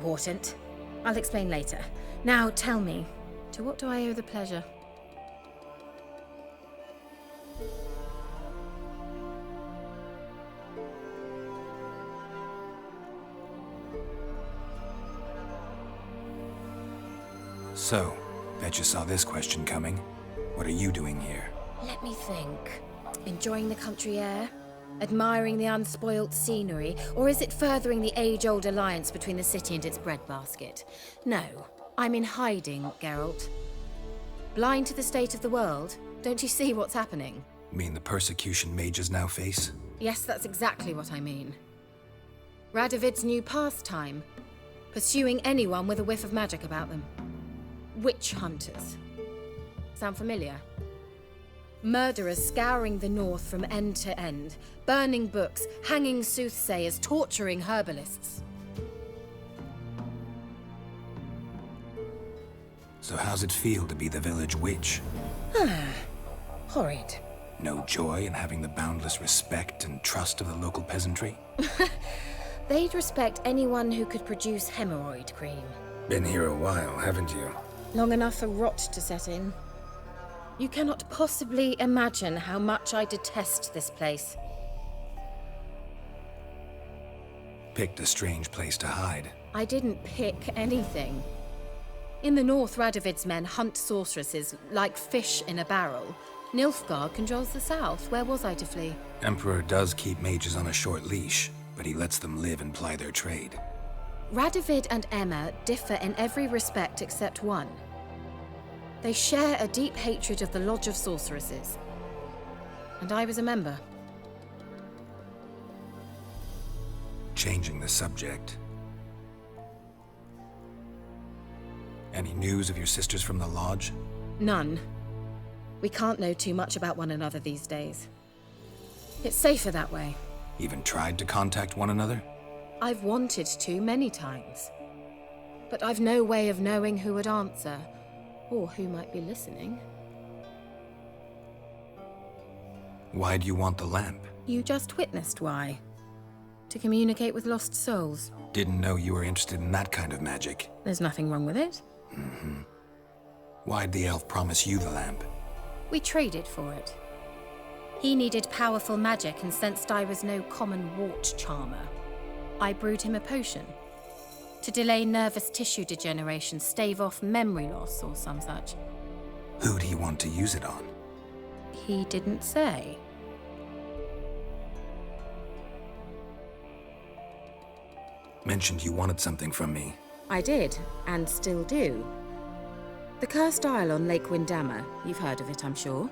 important. I'll explain later. Now tell me, to what do I owe the pleasure? So, bet you saw this question coming. What are you doing here? Let me think. Enjoying the country air? Admiring the unspoilt scenery? Or is it furthering the age-old alliance between the city and its breadbasket? No, I'm in hiding, Geralt. Blind to the state of the world? Don't you see what's happening? Mean the persecution mages now face? Yes, that's exactly what I mean. Radovid's new pastime. Pursuing anyone with a whiff of magic about them. Witch hunters. Sound familiar? Murderers scouring the north from end to end, burning books, hanging soothsayers, torturing herbalists. So how's it feel to be the village witch? Horrid. No joy in having the boundless respect and trust of the local peasantry? They'd respect anyone who could produce hemorrhoid cream. Been here a while, haven't you? Long enough for rot to set in. You cannot possibly imagine how much I detest this place. Picked a strange place to hide. I didn't pick anything. In the north, Radovid's men hunt sorceresses like fish in a barrel. Nilfgaard controls the south. Where was I to flee? Emperor does keep mages on a short leash, but he lets them live and ply their trade. Radovid and Emma differ in every respect except one. They share a deep hatred of the Lodge of Sorceresses. And I was a member. Changing the subject. Any news of your sisters from the Lodge? None. We can't know too much about one another these days. It's safer that way. Even tried to contact one another? I've wanted to many times. But I've no way of knowing who would answer, or who might be listening. Why do you want the lamp? You just witnessed why. To communicate with lost souls. Didn't know you were interested in that kind of magic. There's nothing wrong with it. Why'd the elf promise you the lamp? We traded for it. He needed powerful magic and sensed I was no common wart charmer. I brewed him a potion. To delay nervous tissue degeneration, stave off memory loss or some such. Who'd he want to use it on? He didn't say. Mentioned you wanted something from me. I did, and still do. The Cursed Isle on Lake Windammer. You've heard of it, I'm sure.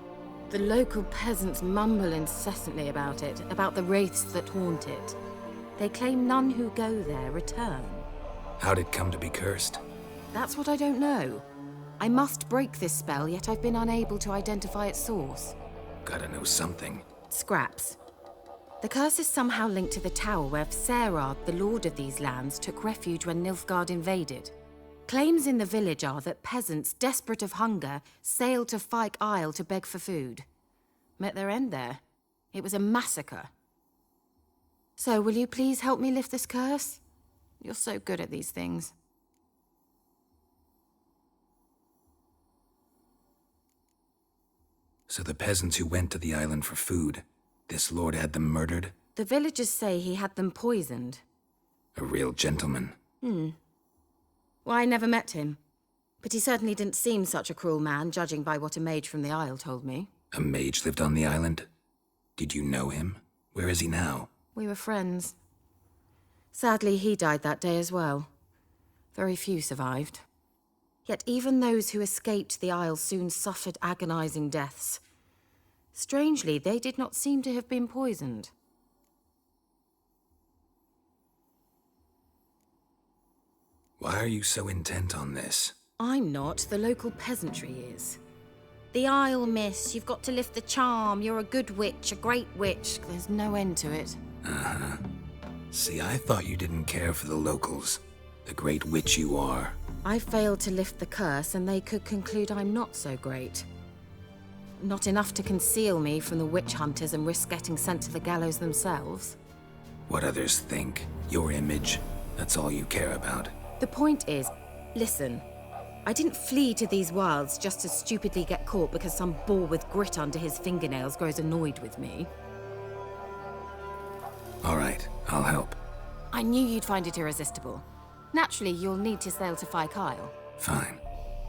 The local peasants mumble incessantly about it, about the wraiths that haunt it. They claim none who go there return. How'd it come to be cursed? That's what I don't know. I must break this spell, yet I've been unable to identify its source. Gotta know something. Scraps. The curse is somehow linked to the tower where Serard, the lord of these lands, took refuge when Nilfgaard invaded. Claims in the village are that peasants, desperate of hunger, sailed to Fyke Isle to beg for food. Met their end there. It was a massacre. So, will you please help me lift this curse? You're so good at these things. So the peasants who went to the island for food, this lord had them murdered? The villagers say he had them poisoned. A real gentleman. Well, I never met him. But he certainly didn't seem such a cruel man, judging by what a mage from the Isle told me. A mage lived on the island? Did you know him? Where is he now? We were friends. Sadly, he died that day as well. Very few survived. Yet even those who escaped the Isle soon suffered agonizing deaths. Strangely, they did not seem to have been poisoned. Why are you so intent on this? I'm not. The local peasantry is. The Isle, miss. You've got to lift the charm. You're a good witch, a great witch. There's no end to it. Uh-huh. See, I thought you didn't care for the locals. The great witch you are. I failed to lift the curse, and they could conclude I'm not so great. Not enough to conceal me from the witch hunters and risk getting sent to the gallows themselves. What others think, your image, that's all you care about. The point is, listen, I didn't flee to these wilds just to stupidly get caught because some boar with grit under his fingernails grows annoyed with me. All right, I'll help. I knew you'd find it irresistible. Naturally, you'll need to sail to Phi Kyle. Fine.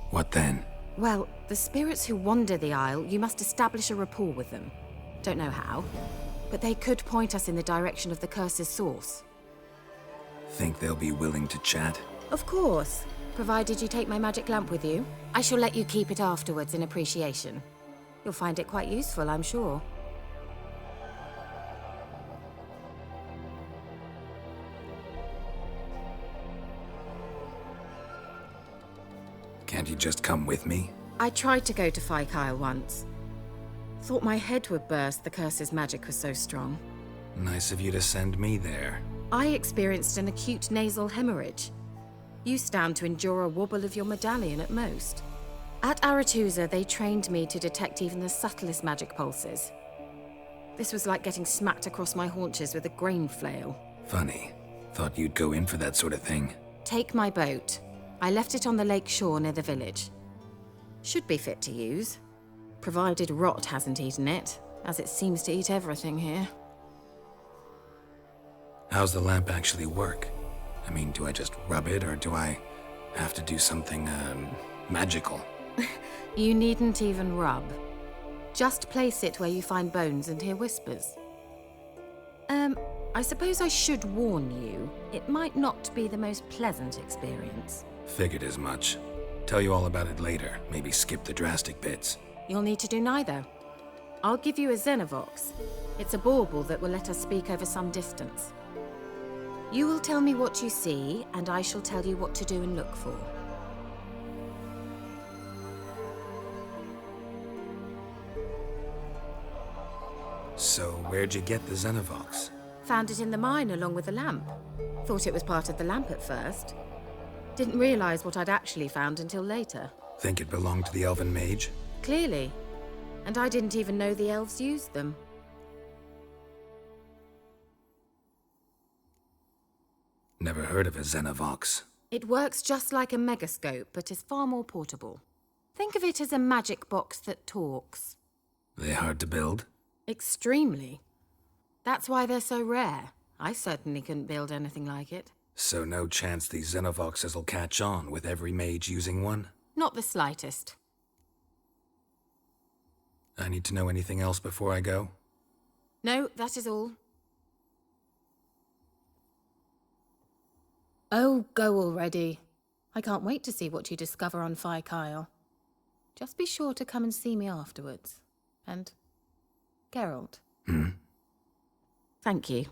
What then? Well, the spirits who wander the Isle, you must establish a rapport with them. Don't know how, but they could point us in the direction of the curse's source. Think they'll be willing to chat? Of course, provided you take my magic lamp with you. I shall let you keep it afterwards in appreciation. You'll find it quite useful, I'm sure. Can't you just come with me? I tried to go to Phi Kyle once. Thought my head would burst, the curse's magic was so strong. Nice of you to send me there. I experienced an acute nasal hemorrhage. You stand to endure a wobble of your medallion at most. At Aretusa, they trained me to detect even the subtlest magic pulses. This was like getting smacked across my haunches with a grain flail. Funny. Thought you'd go in for that sort of thing. Take my boat. I left it on the lake shore near the village. Should be fit to use, provided rot hasn't eaten it, as it seems to eat everything here. How's the lamp actually work? I mean, do I just rub it, or do I have to do something, magical? You needn't even rub. Just place it where you find bones and hear whispers. I suppose I should warn you, it might not be the most pleasant experience. Figured as much. Tell you all about it later. Maybe skip the drastic bits. You'll need to do neither. I'll give you a Xenovox. It's a bauble that will let us speak over some distance. You will tell me what you see, and I shall tell you what to do and look for. So, where'd you get the Xenovox? Found it in the mine along with the lamp. Thought it was part of the lamp at first. Didn't realize what I'd actually found until later. Think it belonged to the Elven Mage? Clearly. And I didn't even know the elves used them. Never heard of a Xenovox. It works just like a megascope, but is far more portable. Think of it as a magic box that talks. They hard to build? Extremely. That's why they're so rare. I certainly couldn't build anything like it. So no chance these Xenovoxes will catch on with every mage using one? Not the slightest. I need to know anything else before I go? No, that is all. Oh, go already. I can't wait to see what you discover on Phi Kyle. Just be sure to come and see me afterwards. And Geralt. Thank you.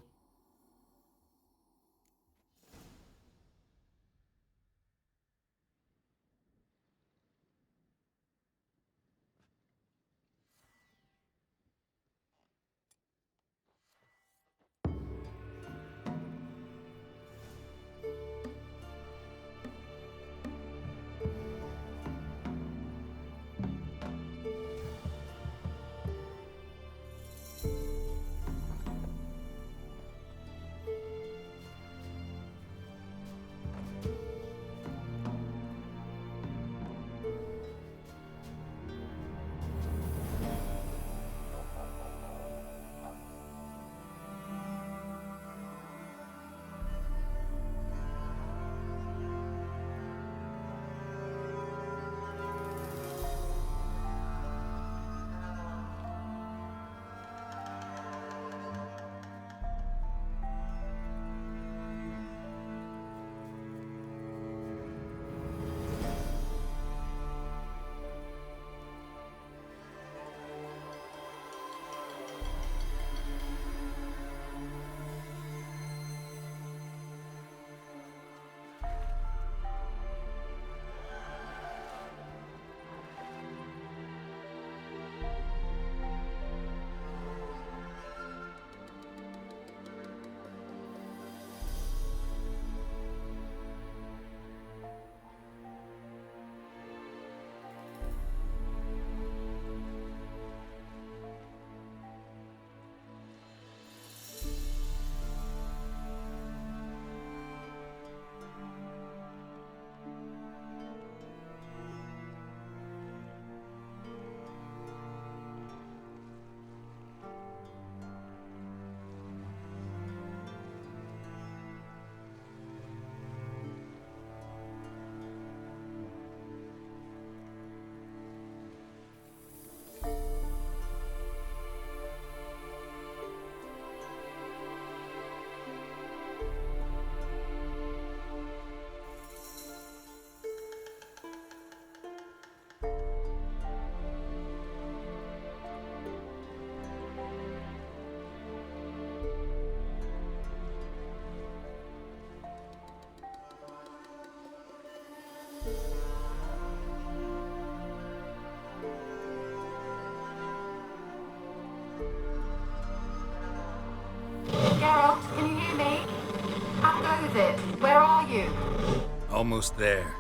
Almost there.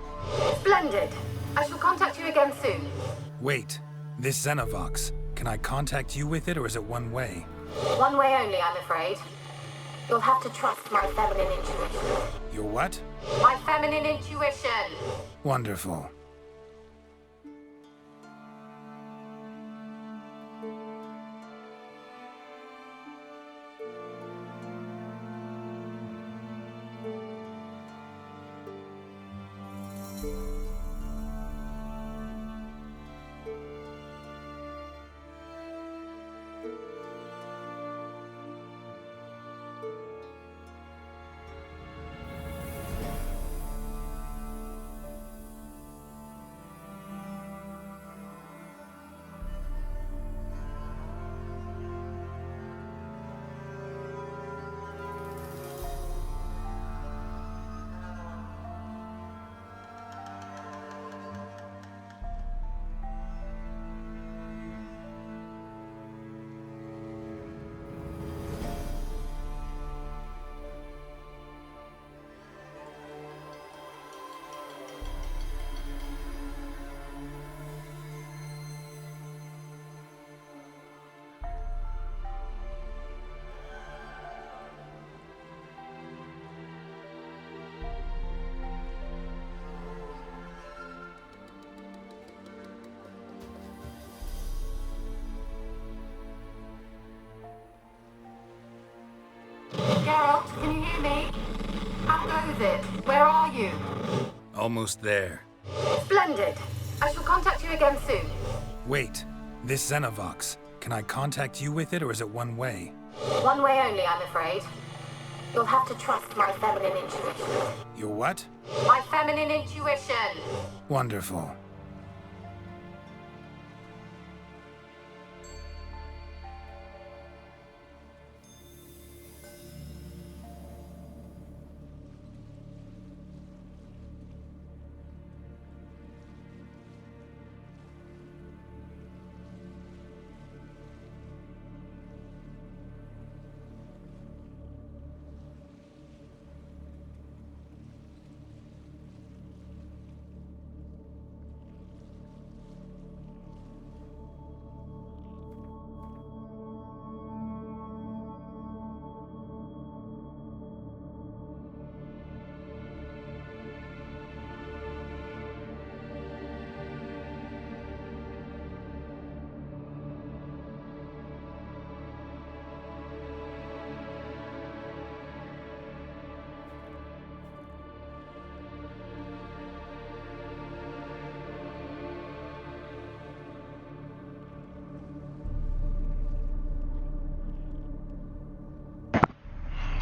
Splendid. I shall contact you again soon. Wait, this Xenovox, can I contact you with it or is it one way? One way only, I'm afraid. You'll have to trust my feminine intuition. Your what? My feminine intuition! Wonderful. Geralt, can you hear me? How goes it? Where are you? Almost there. Splendid. I shall contact you again soon. Wait, this Xenovox, can I contact you with it or is it one way? One way only, I'm afraid. You'll have to trust my feminine intuition. Your what? My feminine intuition! Wonderful.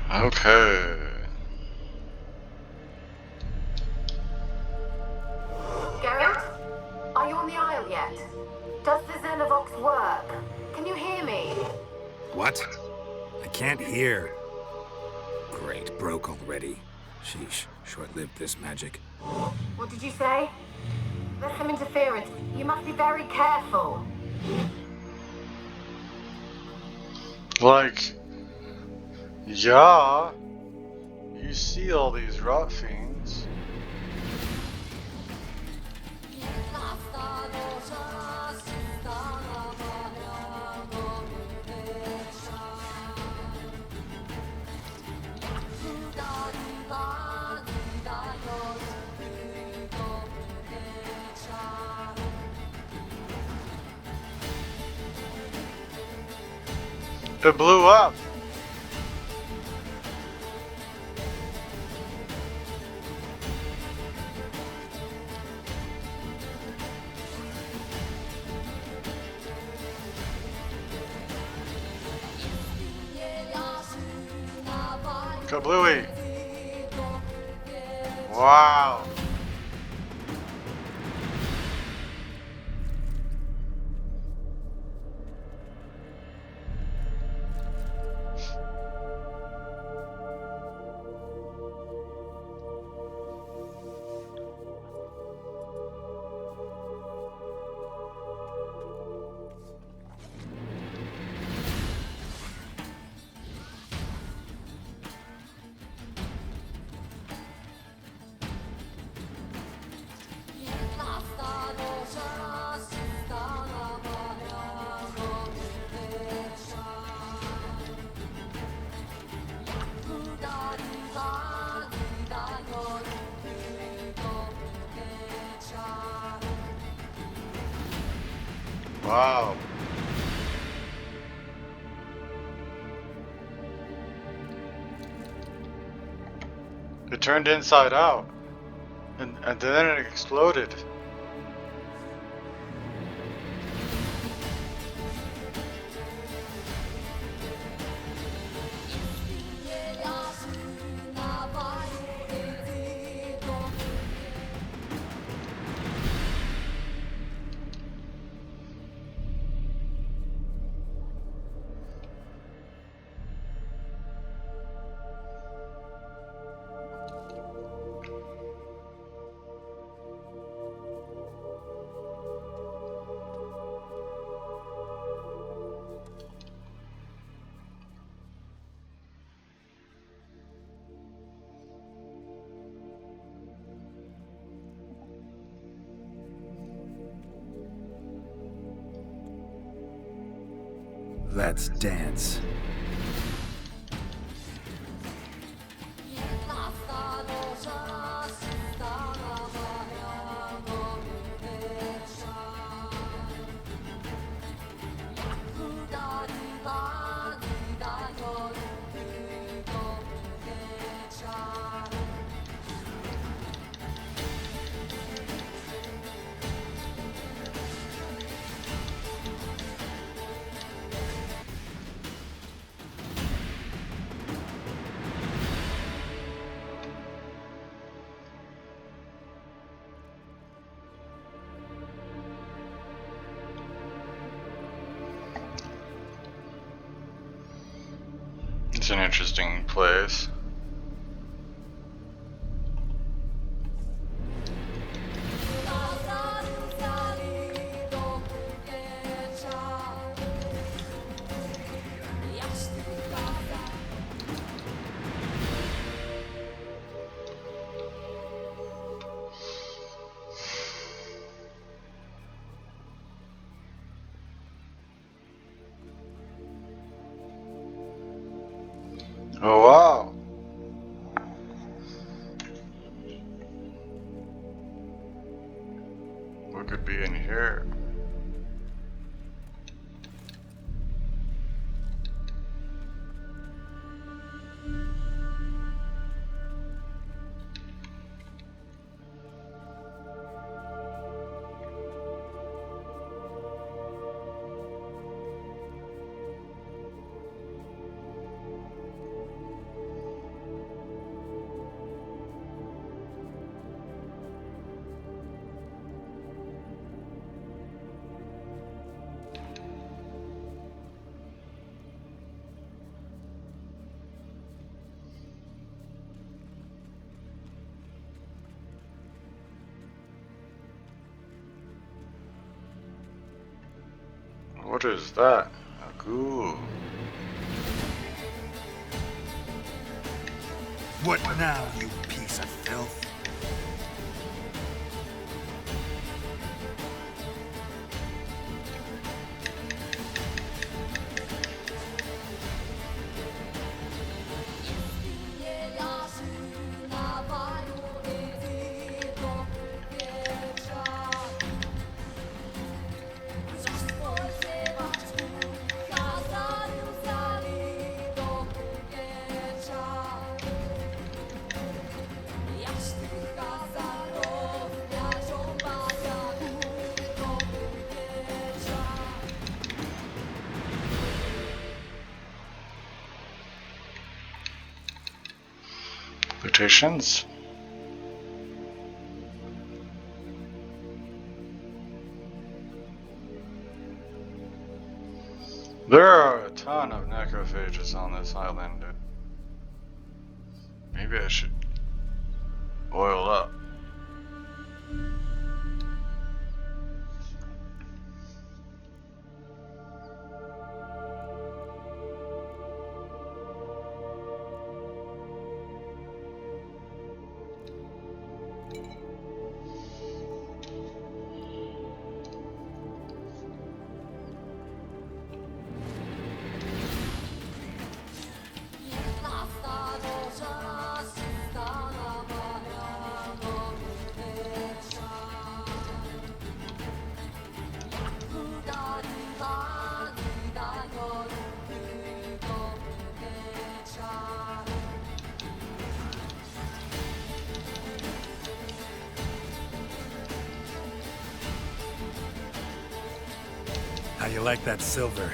Okay. Geralt? Are you on the Isle yet? Does the Xenovox work? Can you hear me? What? I can't hear. Great, broke already. Sheesh, short-lived this magic. What did you say? There's some interference. You must be very careful. Like, yeah, you see all these rot fiends. It blew up. Kablooey. Wow. Wow. It turned inside out. And then it exploded. Let's dance. It's an interesting place. Oh wow. What could be in here? What is that? A ghoul. What now, you piece of filth? Petitions? There are a ton of necrophages on this island. Maybe I should oil up. How you like that silver?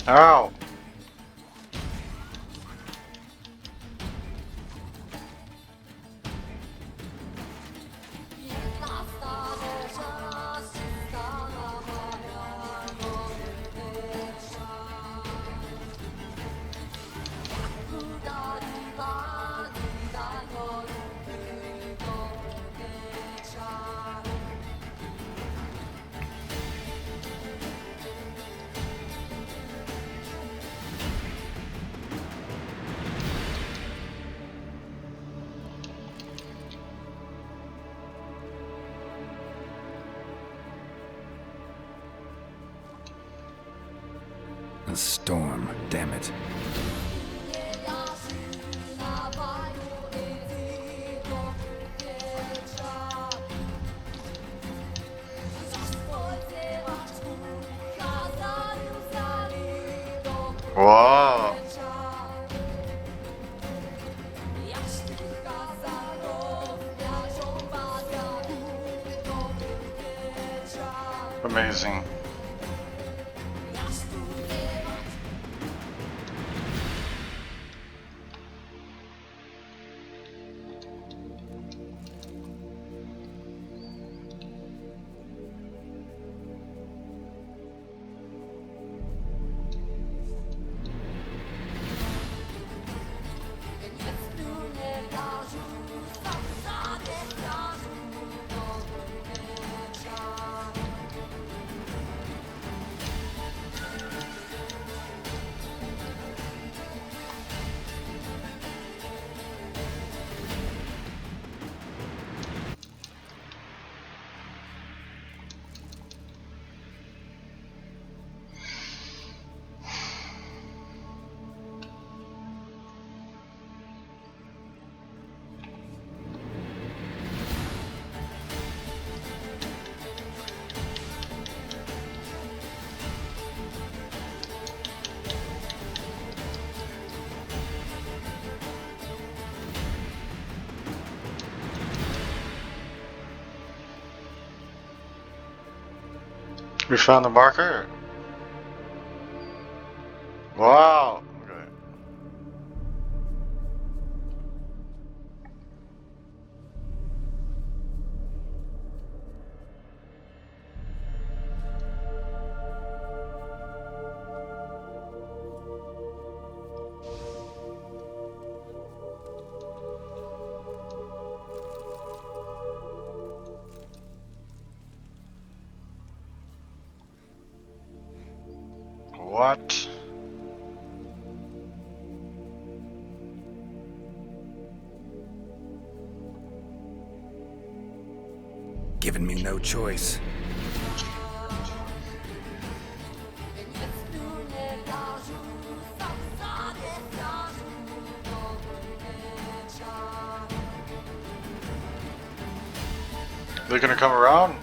Ow! A storm, damn it. Wow! Amazing. We found the marker. Wow. Okay. What? Giving me no choice. They're gonna come around?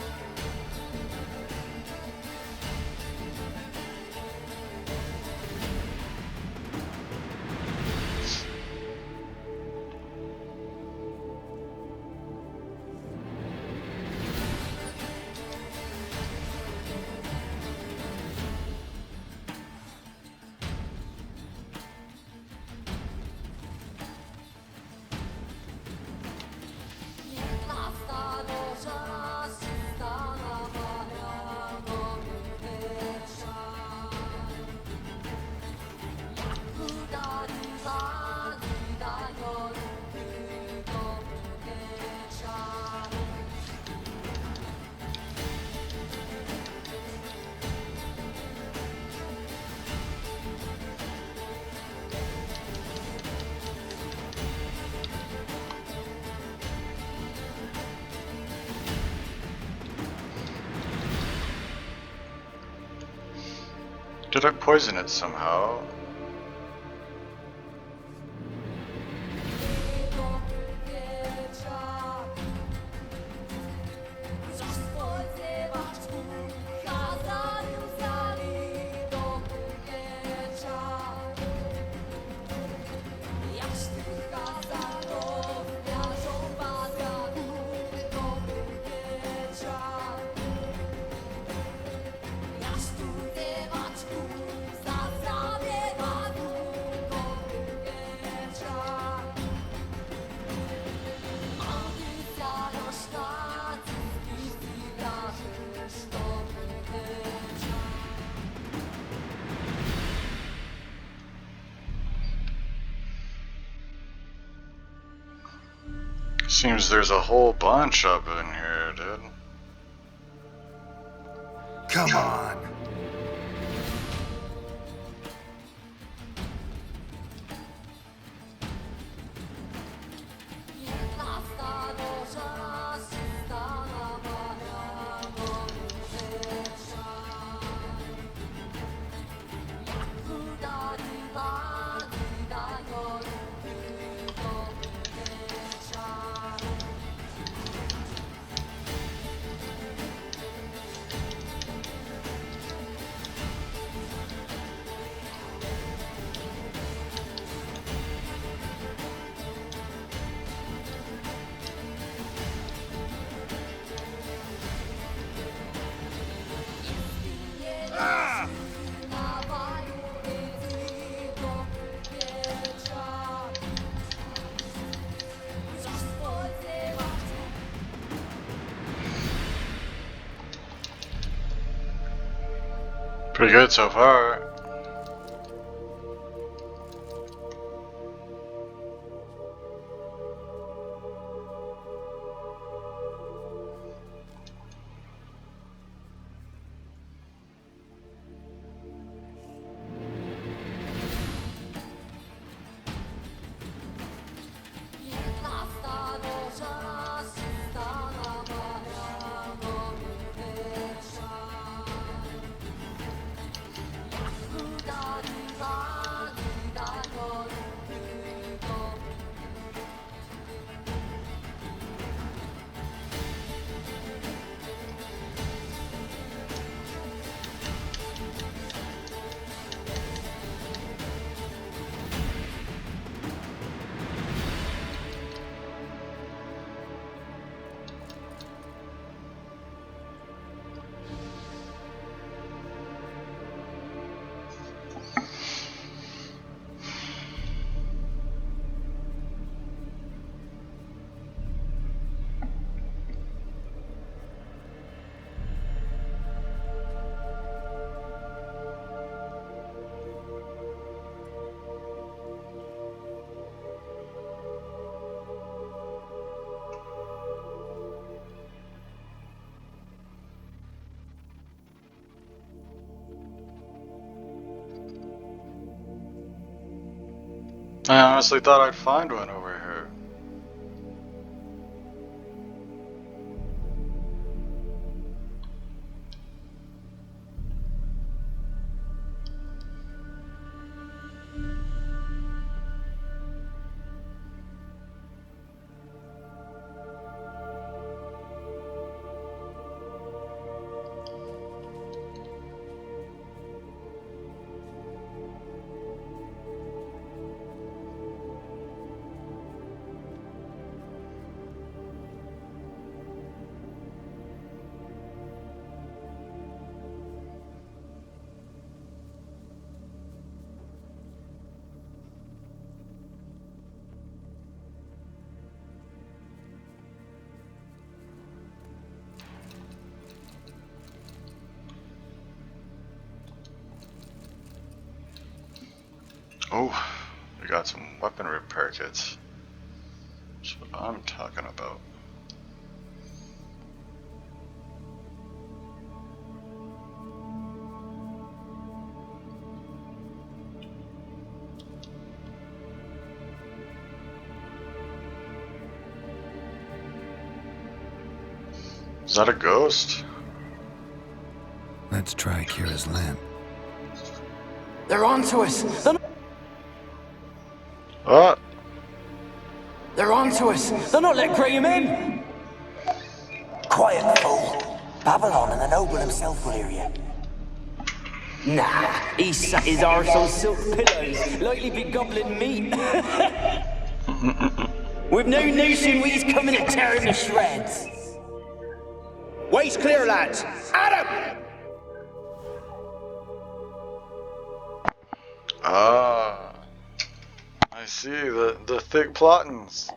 Did I poison it somehow? Seems there's a whole bunch up in here, dude. Come on. Pretty good so far. I honestly thought I'd find one over here. Oh, we got some weapon repair kits. That's what I'm talking about. Is that a ghost? Let's try Kira's lamp. They're onto us. What? They're onto us. They're not letting Graham in. Quiet, fool. Babylon and the noble himself will hear you. Nah, he sat his arse on silk pillows, likely be gobbling meat. We've no notion he's coming to tear him to shreds. Way's clear, lads. Adam! Ah, I see the thick plottings.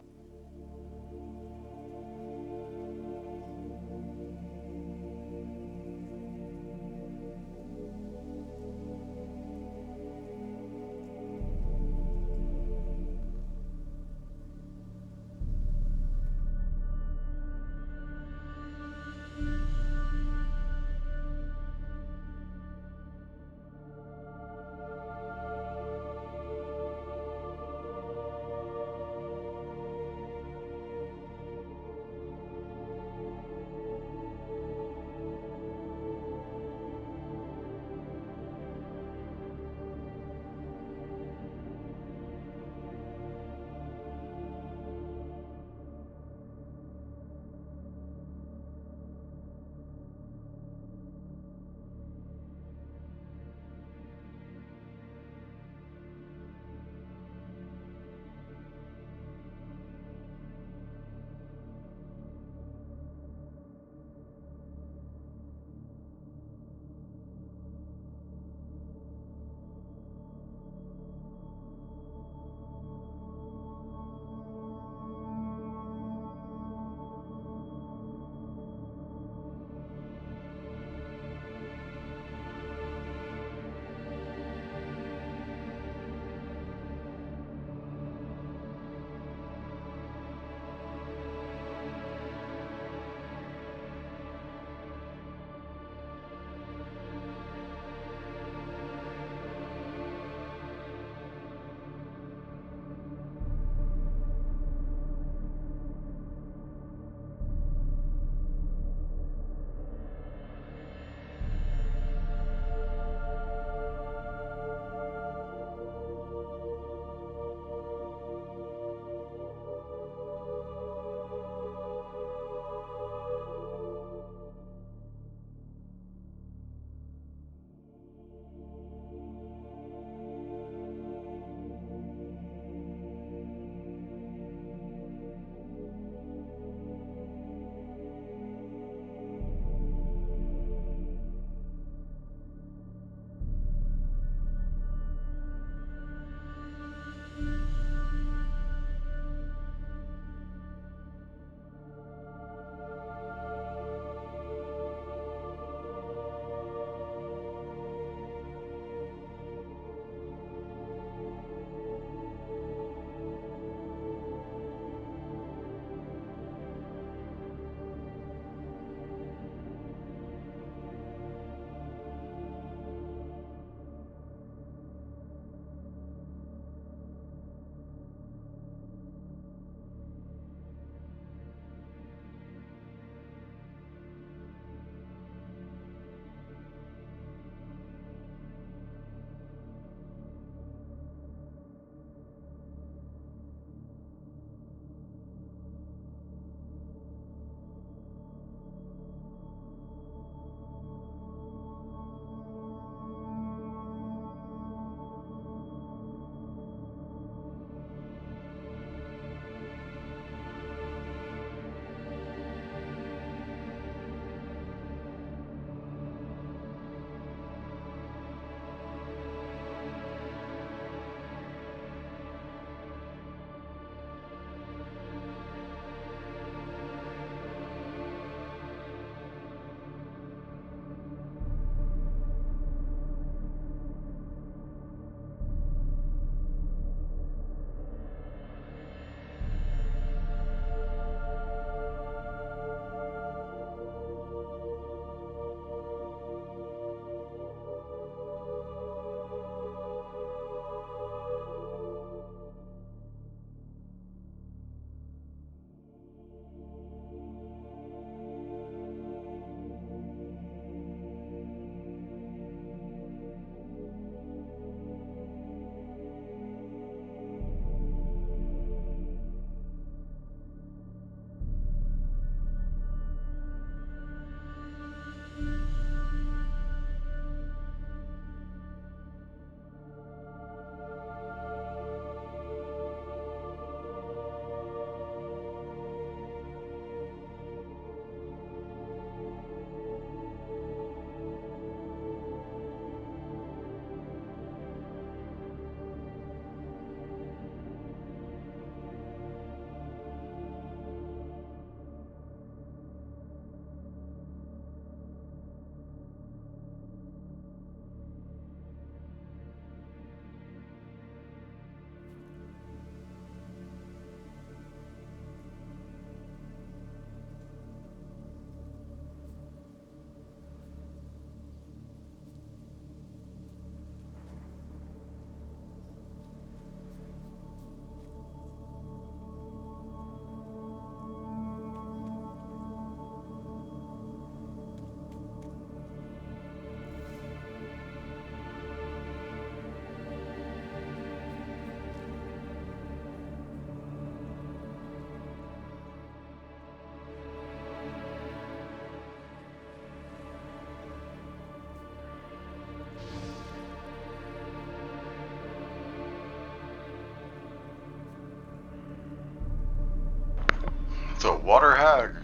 It's a water hag.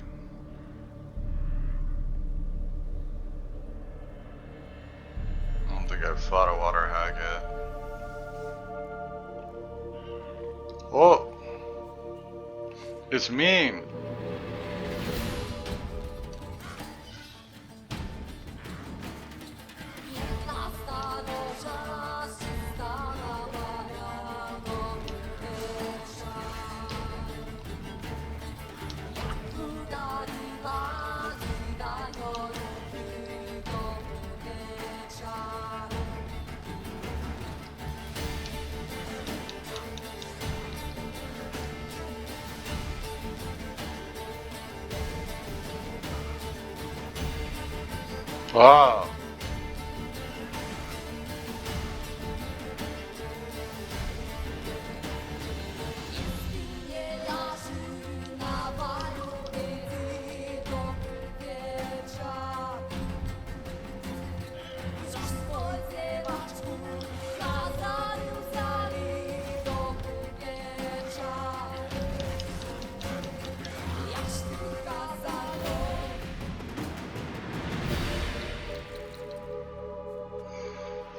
I don't think I've fought a water hag yet. Oh! It's mean! Wow!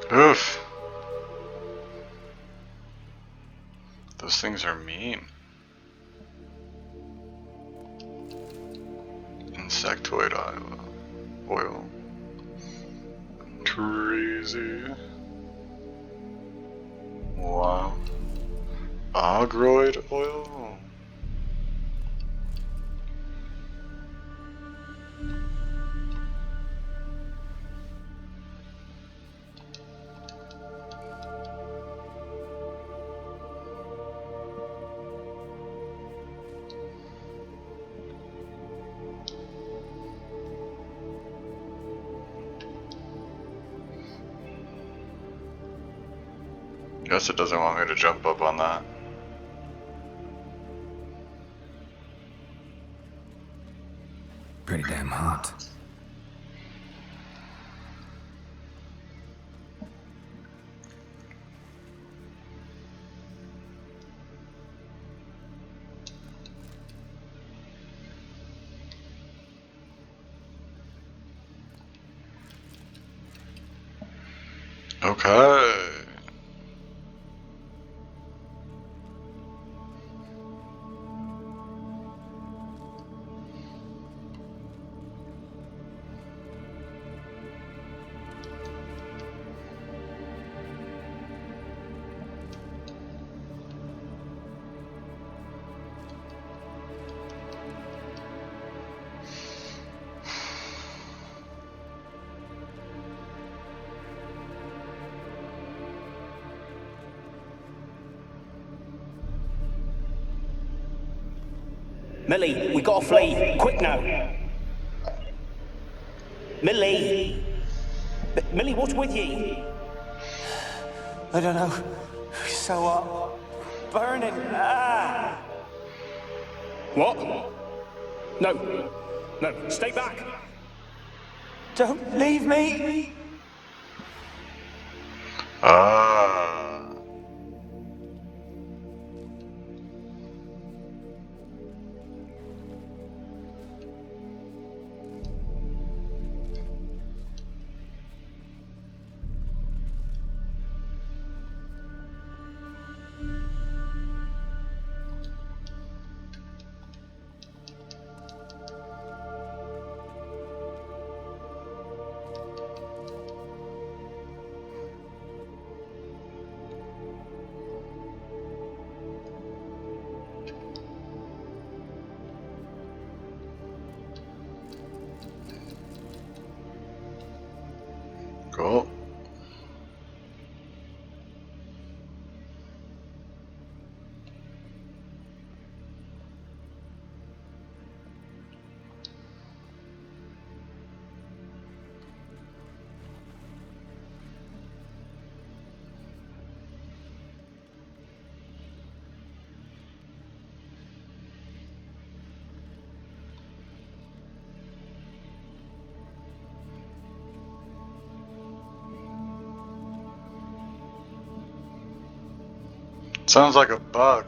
Oof. Those things are mean. Insectoid oil. Crazy. Wow. Agroid oil? Guess it doesn't want me to jump up on that. Pretty damn hot. Okay. Millie, we gotta flee. Quick now. Millie! Millie, what's with you? I don't know. So, burning. Ah! What? No. No, stay back. Don't leave me! Ah. Cool. Sounds like a bug.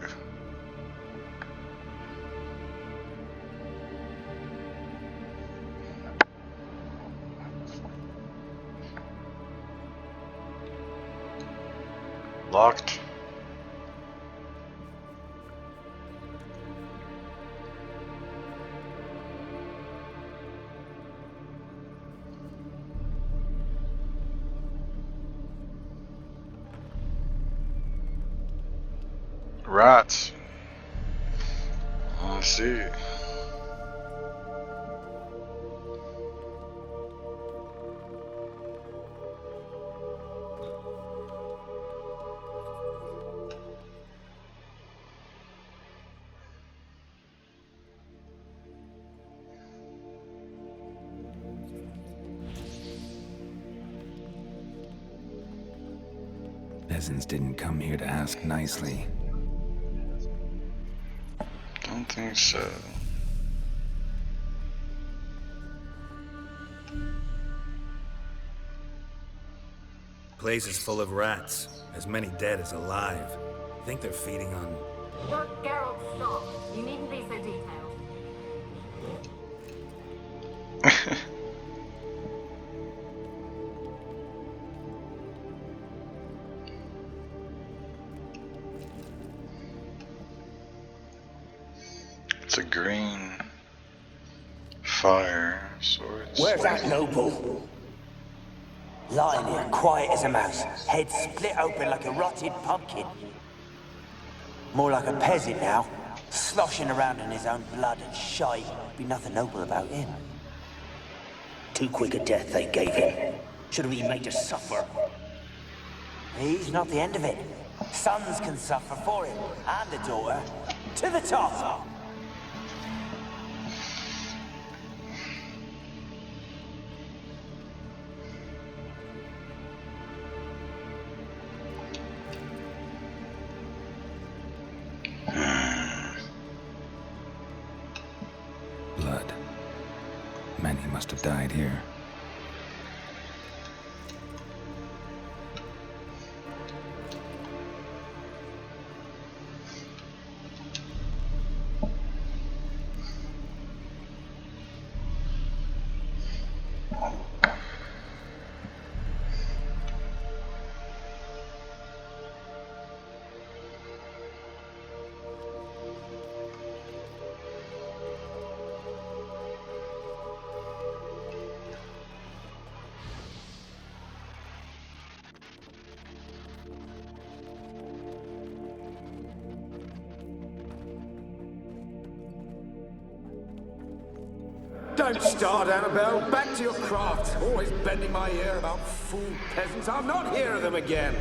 Locked. Rats. I see. Peasants didn't come here to ask nicely. Don't think so. Place is full of rats. As many dead as alive. Think they're feeding on... Look, Geralt, stop. You needn't be so detailed. It's a green fire, swords. Where's that noble? Lying here, quiet as a mouse, head split open like a rotted pumpkin. More like a peasant now, sloshing around in his own blood and shite. Be nothing noble about him. Too quick a death they gave him. Should have been made to suffer. He's not the end of it. Sons can suffer for him, and a daughter. To the top! Blood. Many must have died here. Don't start, Annabelle. Back to your craft. Always bending my ear about fool peasants. I'll not hear of them again.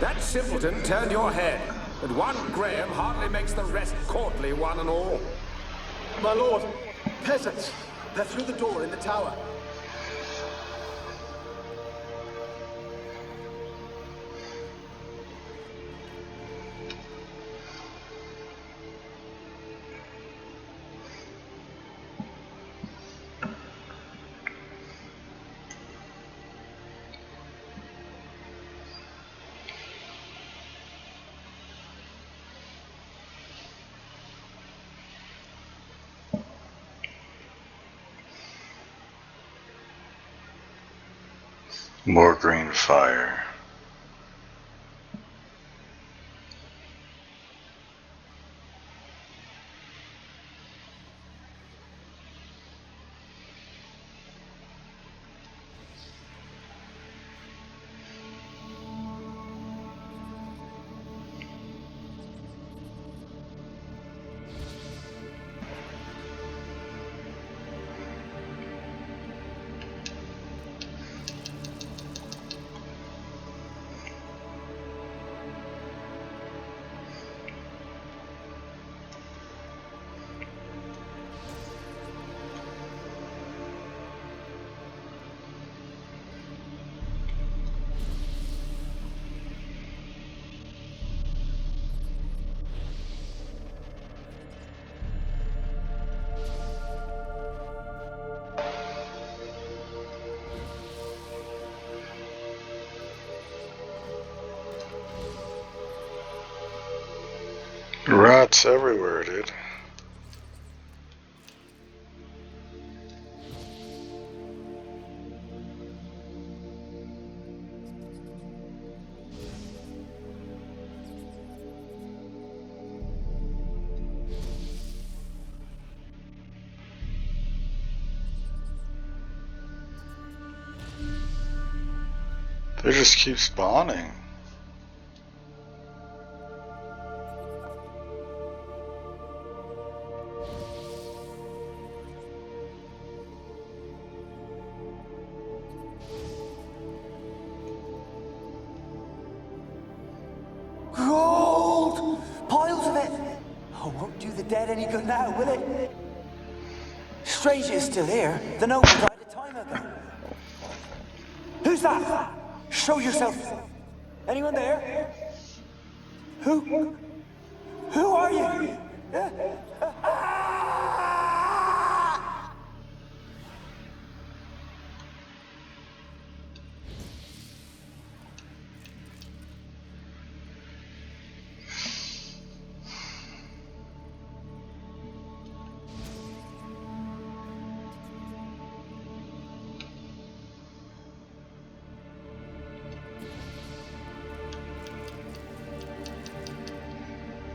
That simpleton turned your head, but one Graham hardly makes the rest courtly, one and all. My lord, peasants. They're through the door in the tower. More green fire. Rats everywhere, dude. They just keep spawning. Gold! Piles of it! Oh, won't do the dead any good now, will it? Strange it's still here. The noble died a time ago. Who's that? Show yourself. Anyone there? Who? Who are you?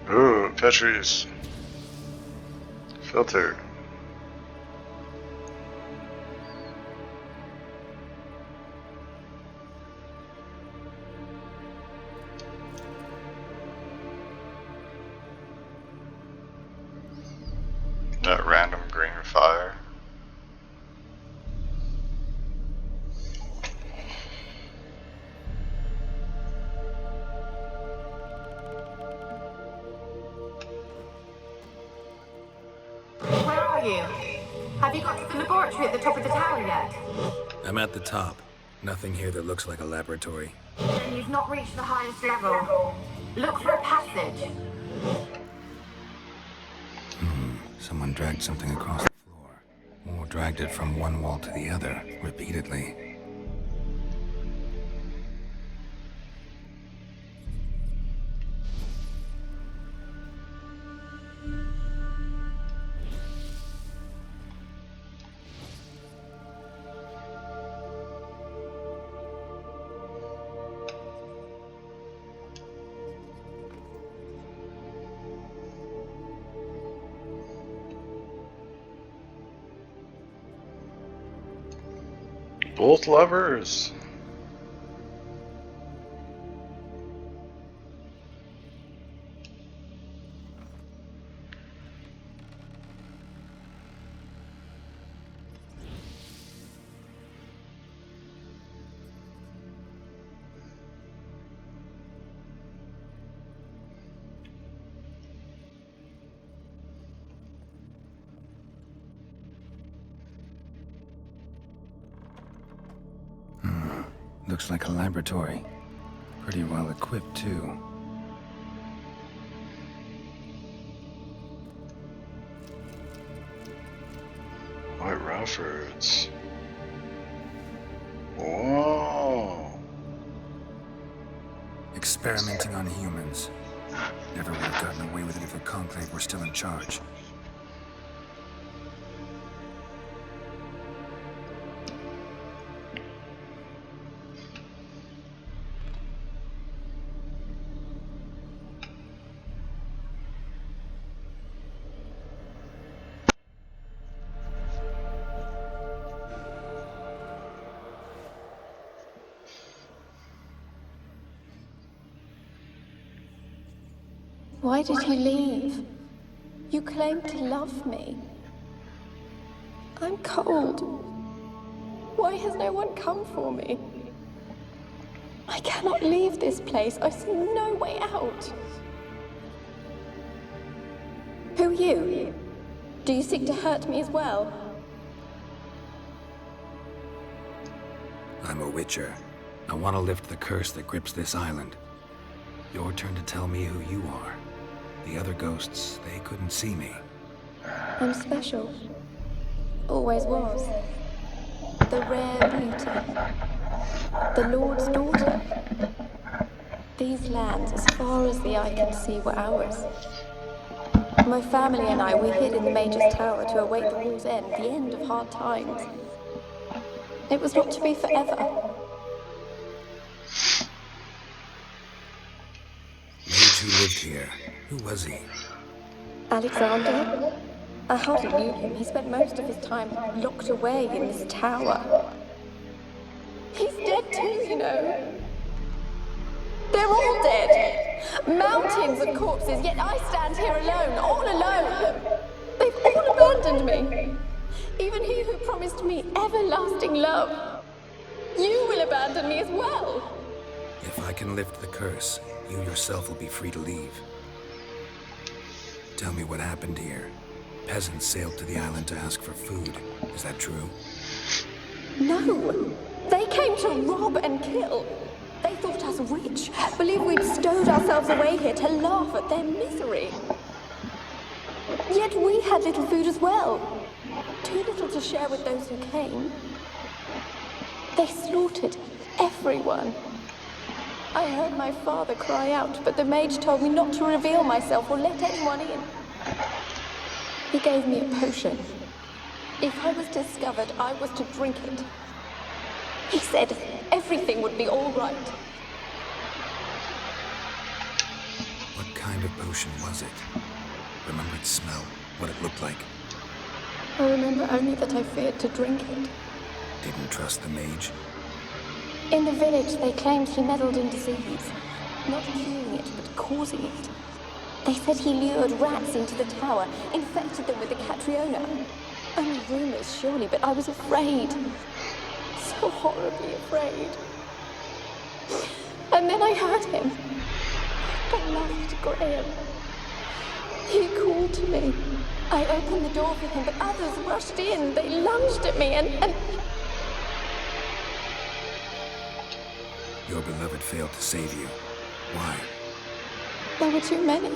Ooh, Petrie's filter. That random green fire. Have you got to the laboratory at the top of the tower yet? I'm at the top. Nothing here that looks like a laboratory. Then you've not reached the highest level. Look for a passage. Someone dragged something across the floor. Or dragged it from one wall to the other, repeatedly. Both levers. Looks like a laboratory. Pretty well equipped, too. White Raffords. Whoa. Experimenting on humans. Never would have gotten away with it if the Conclave were still in charge. Why did you leave? You claimed to love me. I'm cold. Why has no one come for me? I cannot leave this place. I see no way out. Who are you? Do you seek to hurt me as well? I'm a Witcher. I want to lift the curse that grips this island. Your turn to tell me who you are. The other ghosts, they couldn't see me. I'm special. Always was. The rare beauty. The Lord's daughter. These lands, as far as the eye can see, were ours. My family and I, we hid in the Mage's Tower to await the war's end, the end of hard times. It was not to be forever. Mage who lived here. Who was he? Alexander? I hardly knew him. He spent most of his time locked away in this tower. He's dead too, you know. They're all dead. Mountains of corpses, yet I stand here alone, all alone. They've all abandoned me. Even he who promised me everlasting love. You will abandon me as well. If I can lift the curse, you yourself will be free to leave. Tell me what happened here. Peasants sailed to the island to ask for food. Is that true? No. They came to rob and kill. They thought us rich, believed we'd stowed ourselves away here to laugh at their misery. Yet we had little food as well. Too little to share with those who came. They slaughtered everyone. I heard my father cry out, but the mage told me not to reveal myself or let anyone in. He gave me a potion. If I was discovered, I was to drink it. He said everything would be all right. What kind of potion was it? Remember its smell? What it looked like? I remember only that I feared to drink it. Didn't trust the mage? In the village, they claimed he meddled in disease. Not curing it, but causing it. They said he lured rats into the tower, infected them with the Catriona. Only rumors, surely, but I was afraid. So horribly afraid. And then I heard him. Beloved Graham. He called to me. I opened the door for him, but others rushed in. They lunged at me and... Your beloved failed to save you. Why? There were too many.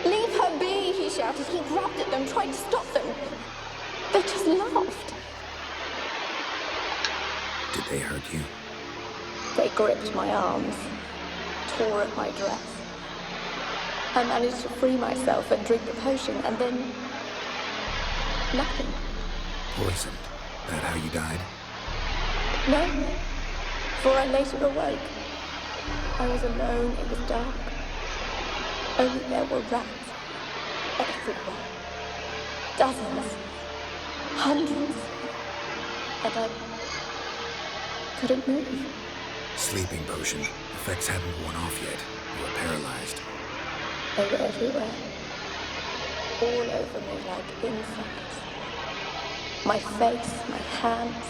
Leave her be, he shouted. He grabbed at them, tried to stop them. They just laughed. Did they hurt you? They gripped my arms, tore at my dress. I managed to free myself and drink the potion, and then... nothing. Poisoned? That how you died? No, for I later awoke. I was alone, it was dark. Only there were rats everywhere. Dozens. Hundreds. And I couldn't move. Sleeping potion. Effects hadn't worn off yet. You were paralyzed. They were everywhere. All over me like insects. My face, my hands.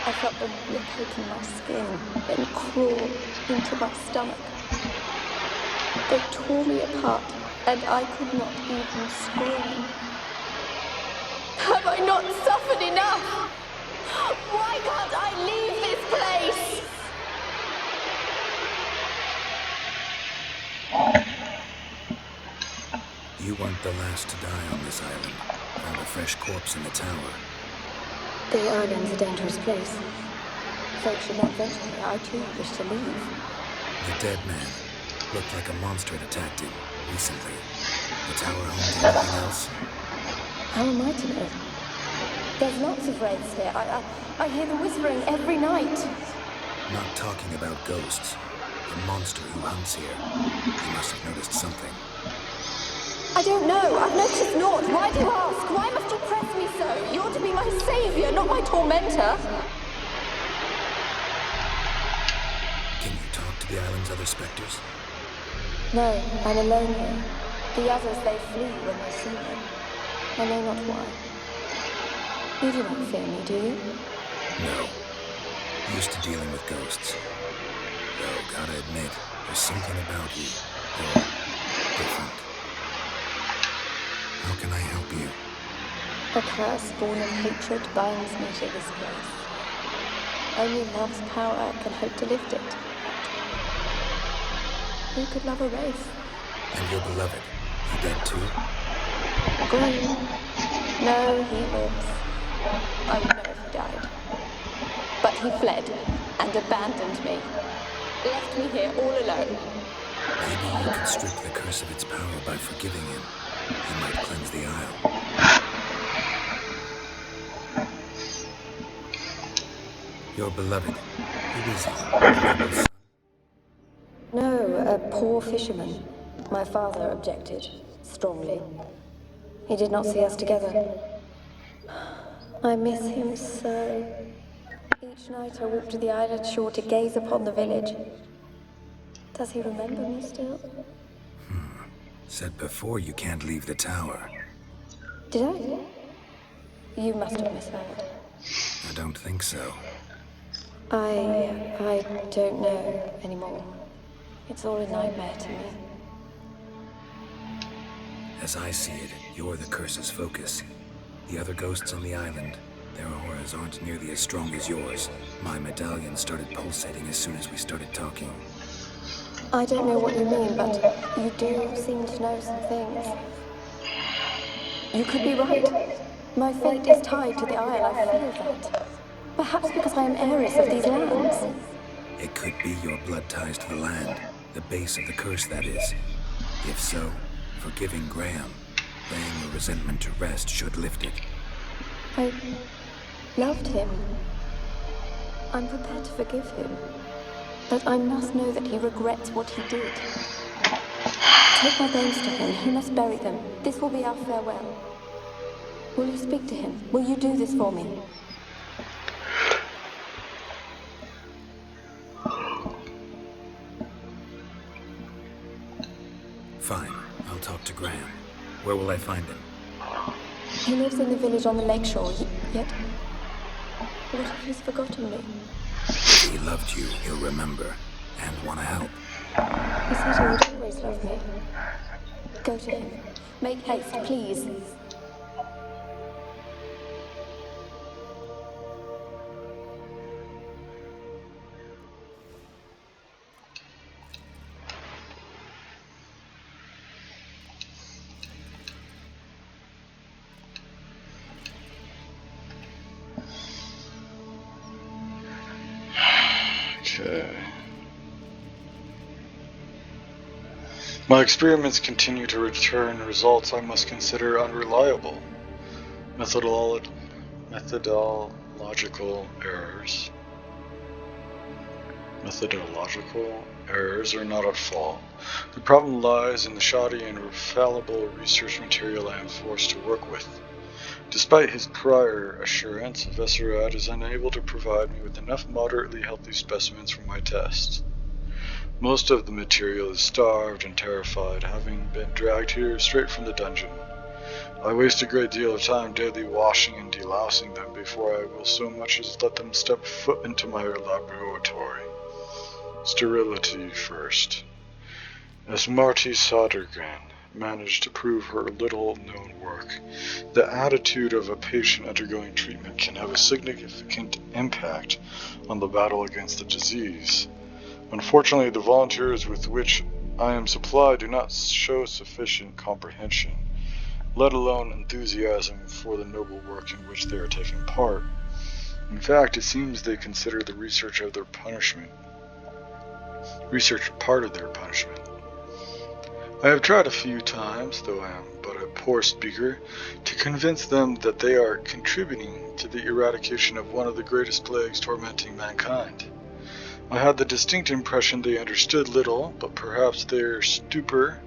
I felt them rip open my skin, then crawl into my stomach. They tore me apart, and I could not even scream. Have I not suffered enough? Why can't I leave this place? You weren't the last to die on this island. Found a fresh corpse in the tower. The island's a dangerous place. Folk should not venture here. I too wish to leave. The dead man looked like a monster had attacked him recently. The tower home to anything else? How am I to know? There's lots of wraiths here. I hear them whispering every night. Not talking about ghosts. The monster who hunts here. You must have noticed something. I don't know. I've noticed naught. Why do you ask? Why must you press me so? You're to be my savior, not my tormentor. Can you talk to the island's other specters? No, I'm alone here. The others, they flee when they see me. I know not why. You do not fear me, do you? No. Used to dealing with ghosts. Though, gotta admit, there's something about you. You're different. How can I help you? A curse born of hatred binds me to this place. Only love's power can hope to lift it. Who could love a wraith? And your beloved, he dead too? Graham? No, he lives. I would know if he died. But he fled and abandoned me. Left me here all alone. Maybe you can strip the curse of its power by forgiving him. He might cleanse the isle. Your beloved, who is he? No, a poor fisherman. My father objected, strongly. He did not see us together. I miss him so. Each night I walk to the island shore to gaze upon the village. Does he remember me still? Said before you can't leave the tower. Did I? You must have misheard. I don't think so. I don't know anymore. It's all a nightmare to me. As I see it, you're the curse's focus. The other ghosts on the island, their auras aren't nearly as strong as yours. My medallion started pulsating as soon as we started talking. I don't know what you mean, but you do seem to know some things. You could be right. My fate is tied to the Isle, I feel that. Perhaps because I am heiress of these lands. It could be your blood ties to the land, the base of the curse, that is. If so, forgiving Graham, laying your resentment to rest should lift it. I loved him. I'm prepared to forgive him. But I must know that he regrets what he did. Take my bones to him. He must bury them. This will be our farewell. Will you speak to him? Will you do this for me? Fine. I'll talk to Graham. Where will I find him? He lives in the village on the lakeshore, yet... What if he's forgotten me? If he loved you, he'll remember, and want to help. He said he would always love me. Go to him. Make haste, please. Okay. My experiments continue to return results I must consider unreliable. Methodological errors. Methodological errors are not at fault. The problem lies in the shoddy and infallible research material I am forced to work with. Despite his prior assurance, Vesserad is unable to provide me with enough moderately healthy specimens for my tests. Most of the material is starved and terrified, having been dragged here straight from the dungeon. I waste a great deal of time daily washing and delousing them before I will so much as let them step foot into my laboratory. Sterility first. As Marty Sodergren managed to prove her little-known work, the attitude of a patient undergoing treatment can have a significant impact on the battle against the disease. Unfortunately, the volunteers with which I am supplied do not show sufficient comprehension, let alone enthusiasm for the noble work in which they are taking part. In fact, it seems they consider the research part of their punishment. I have tried a few times, though I am but a poor speaker, to convince them that they are contributing to the eradication of one of the greatest plagues tormenting mankind. I had the distinct impression they understood little, but perhaps their stupor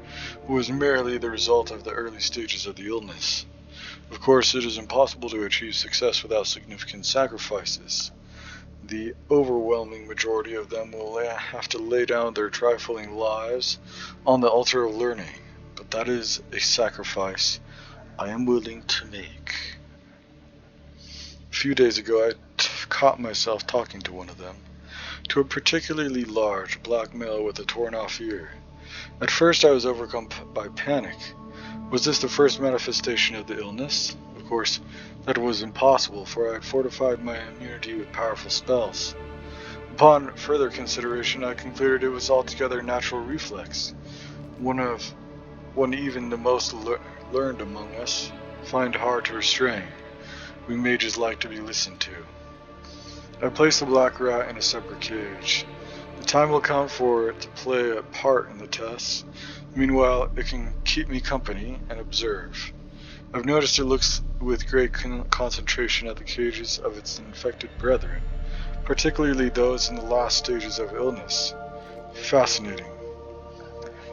was merely the result of the early stages of the illness. Of course, it is impossible to achieve success without significant sacrifices. The overwhelming majority of them will have to lay down their trifling lives on the altar of learning, but that is a sacrifice I am willing to make. A few days ago, I caught myself talking to one of them, to a particularly large black male with a torn-off ear. At first, I was overcome by panic. Was this the first manifestation of the illness? Of course, that was impossible, for I had fortified my immunity with powerful spells. Upon further consideration, I concluded it was altogether natural reflex, one even the most learned among us find hard to restrain. We mages like to be listened to. I placed the black rat in a separate cage. The time will come for it to play a part in the tests. Meanwhile, it can keep me company and observe. I've noticed it looks with great concentration at the cages of its infected brethren, particularly those in the last stages of illness. Fascinating.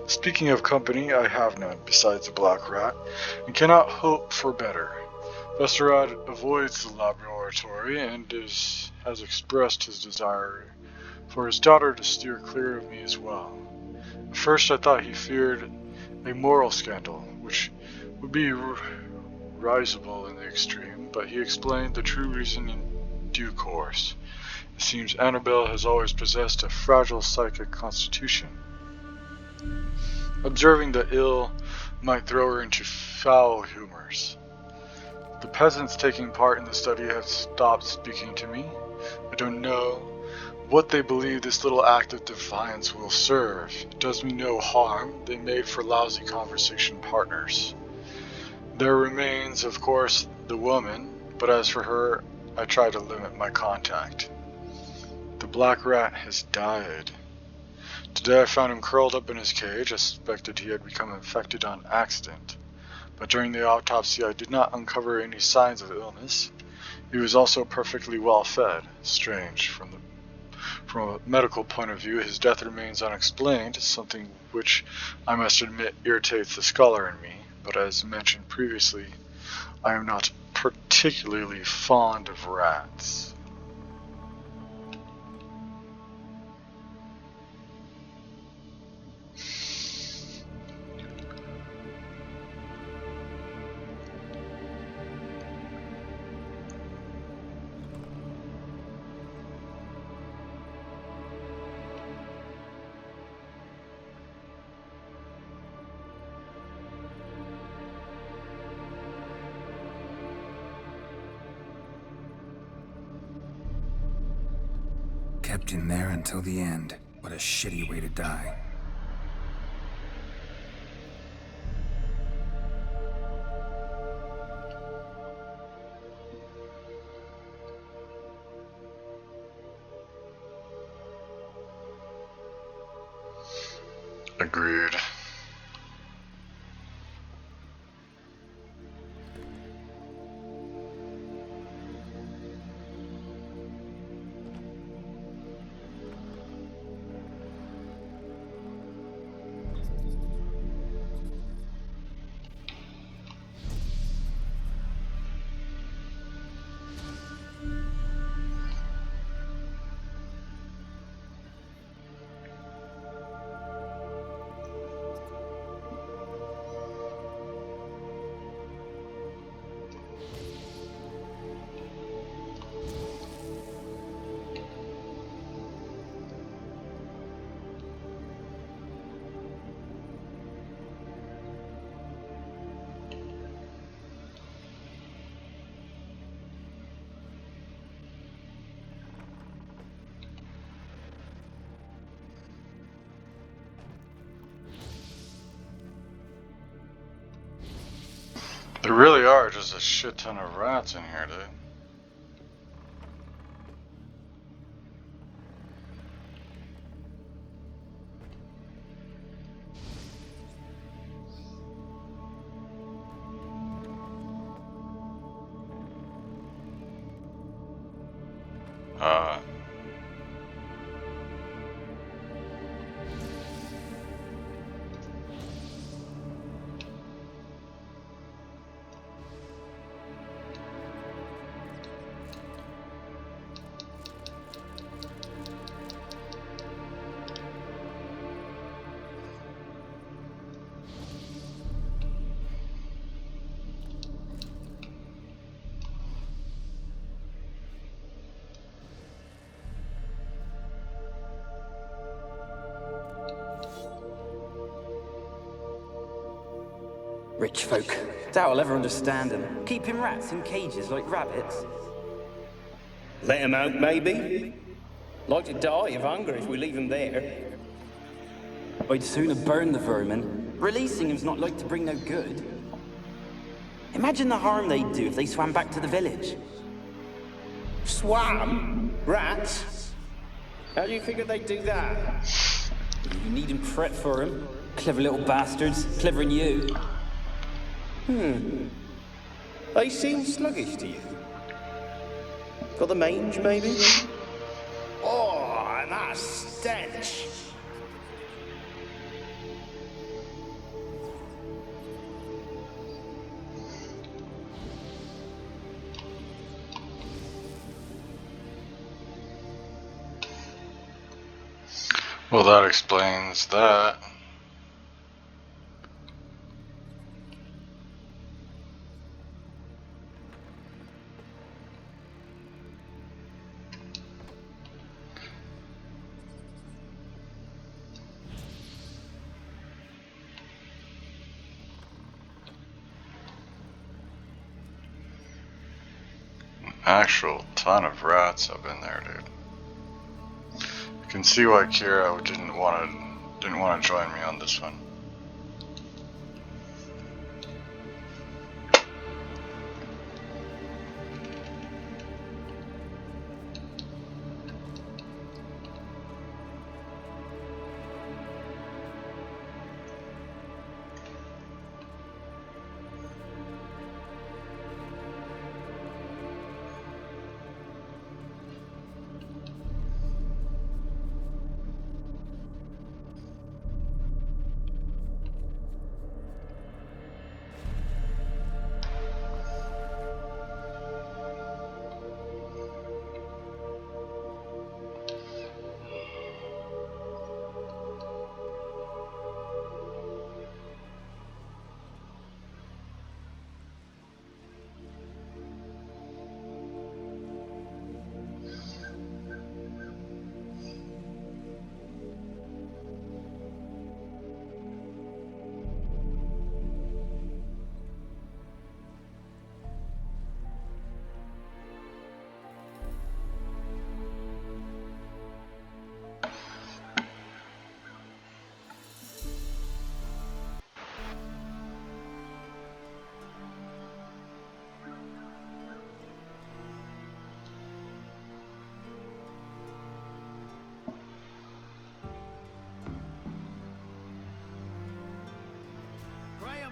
Speaking of company, I have none besides the black rat, and cannot hope for better. Vesserad avoids the laboratory and has expressed his desire for his daughter to steer clear of me as well. At first I thought he feared a moral scandal, which would be risible in the extreme, but he explained the true reason in due course. It seems Annabelle has always possessed a fragile psychic constitution. Observing the ill might throw her into foul humors. The peasants taking part in the study have stopped speaking to me. I don't know what they believe this little act of defiance will serve. It does me no harm. They made for lousy conversation partners. There remains, of course, the woman, but as for her, I try to limit my contact. The black rat has died. Today I found him curled up in his cage. I suspected he had become infected on accident. But during the autopsy I did not uncover any signs of illness. He was also perfectly well fed. Strange. From a medical point of view, his death remains unexplained, something which I must admit irritates the scholar in me, but as mentioned previously, I am not particularly fond of rats. Kept in there until the end. What a shitty way to die. Agreed. There really are just a shit ton of rats in here, dude. Rich folk. Doubt I'll ever understand them. Keeping rats in cages like rabbits. Let him out, maybe? Like to die of hunger if we leave him there. I'd sooner burn the vermin. Releasing him's not like to bring no good. Imagine the harm they'd do if they swam back to the village. Swam? Rats? How do you figure they'd do that? You needn't fret for him. Clever little bastards. Clever than you. They seem sluggish to you. Got the mange, maybe? Oh, and that stench! Well, that explains that. Actual ton of rats up in there, dude. I can see why Kira didn't want to join me on this one.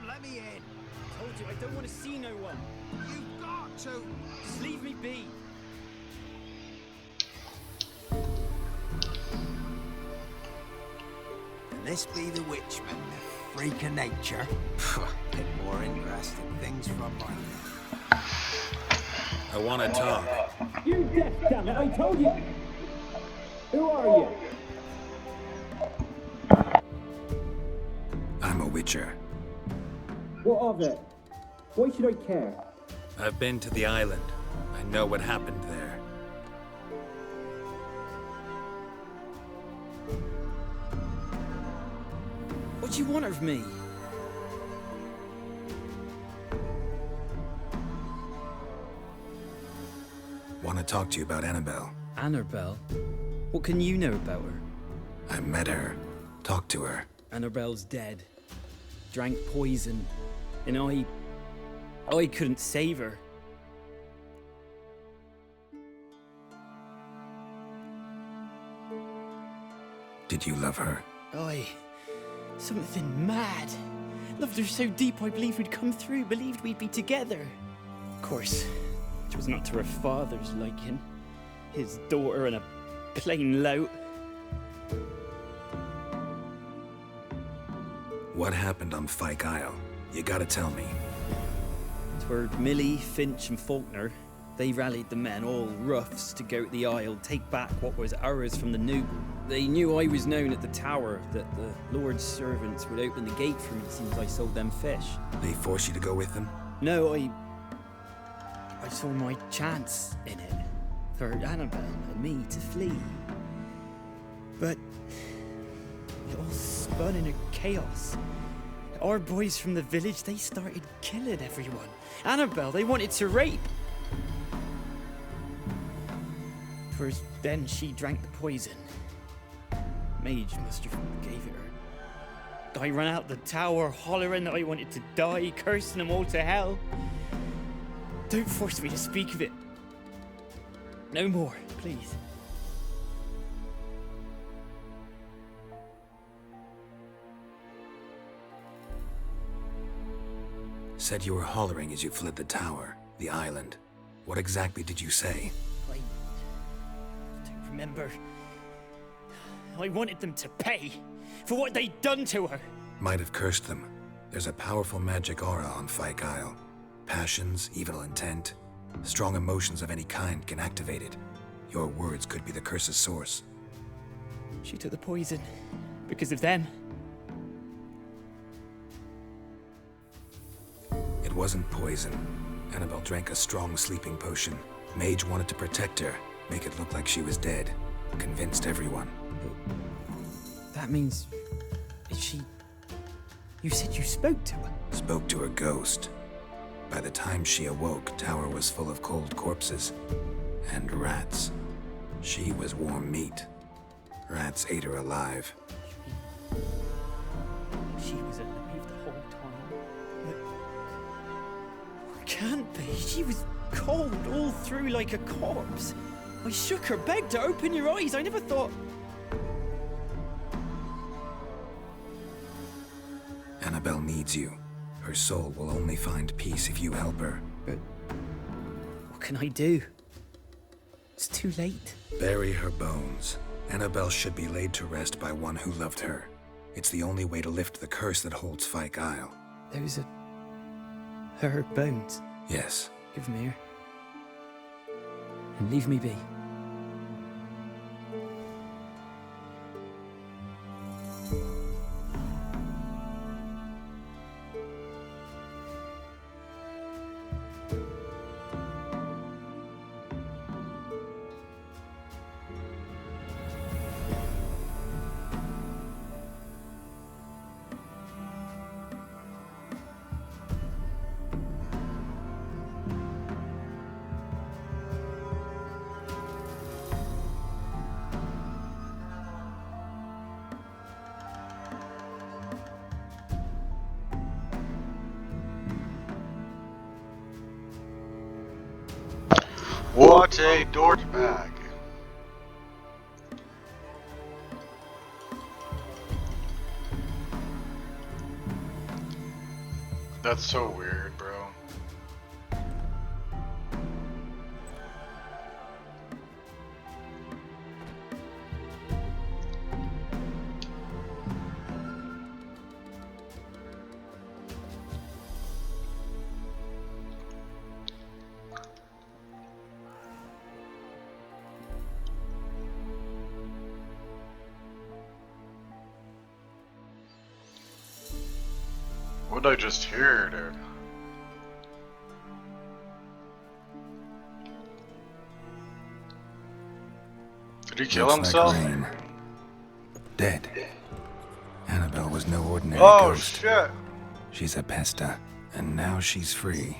Let me in. I told you I don't want to see no one. You've got to. Just leave me be. Can this be the Witchman, the freak of nature? Bit more interesting things from mine. I want to talk. You deaf, damn it! I told you. Who are you? I'm a Witcher. What of it? Why should I care? I've been to the island. I know what happened there. What do you want of me? Want to talk to you about Annabelle. Annabelle? What can you know about her? I met her. Talked to her. Annabelle's dead. Drank poison. And I couldn't save her. Did you love her? Something mad. Loved her so deep I believed we'd come through, believed we'd be together. Of course, it was not to her father's liking. His daughter and a plain lout. What happened on Fyke Isle? You gotta tell me. Twere Millie, Finch and Faulkner. They rallied the men, all roughs, to go to the Isle, take back what was ours from the Noob. They knew I was known at the tower, that the Lord's servants would open the gate for me since I sold them fish. They forced you to go with them? No, I saw my chance in it, for Annabelle and me to flee. But it all spun in a chaos. Our boys from the village, they started killing everyone. Annabelle, they wanted to rape. First, then she drank the poison. Mage must have gave it her. I ran out the tower, hollering that I wanted to die, cursing them all to hell. Don't force me to speak of it. No more, please. Said you were hollering as you fled the tower, the island. What exactly did you say? I don't remember. I wanted them to pay for what they'd done to her. Might have cursed them. There's a powerful magic aura on Fyke Isle. Passions, evil intent, strong emotions of any kind can activate it. Your words could be the curse's source. She took the poison because of them. It wasn't poison. Annabelle drank a strong sleeping potion. Mage wanted to protect her, make it look like she was dead. Convinced everyone. That means... is she... You said you spoke to her? Spoke to her ghost. By the time she awoke, Tower was full of cold corpses and rats. She was warm meat. Rats ate her alive. She was alive the whole time. It can't be. She was cold all through like a corpse. I shook her, begged her, open your eyes. I never thought... Annabelle needs you. Her soul will only find peace if you help her. But what can I do? It's too late. Bury her bones. Annabelle should be laid to rest by one who loved her. It's the only way to lift the curse that holds Fyke Isle. Those are... her bones. Yes. Give them here. And leave me be. What a dorkbag. That's so weird, bro. What did I just hear, dude? Did he kill Looks himself? like rain. Dead. Annabelle was no ordinary Oh ghost. shit! She's a pesta, and now she's free.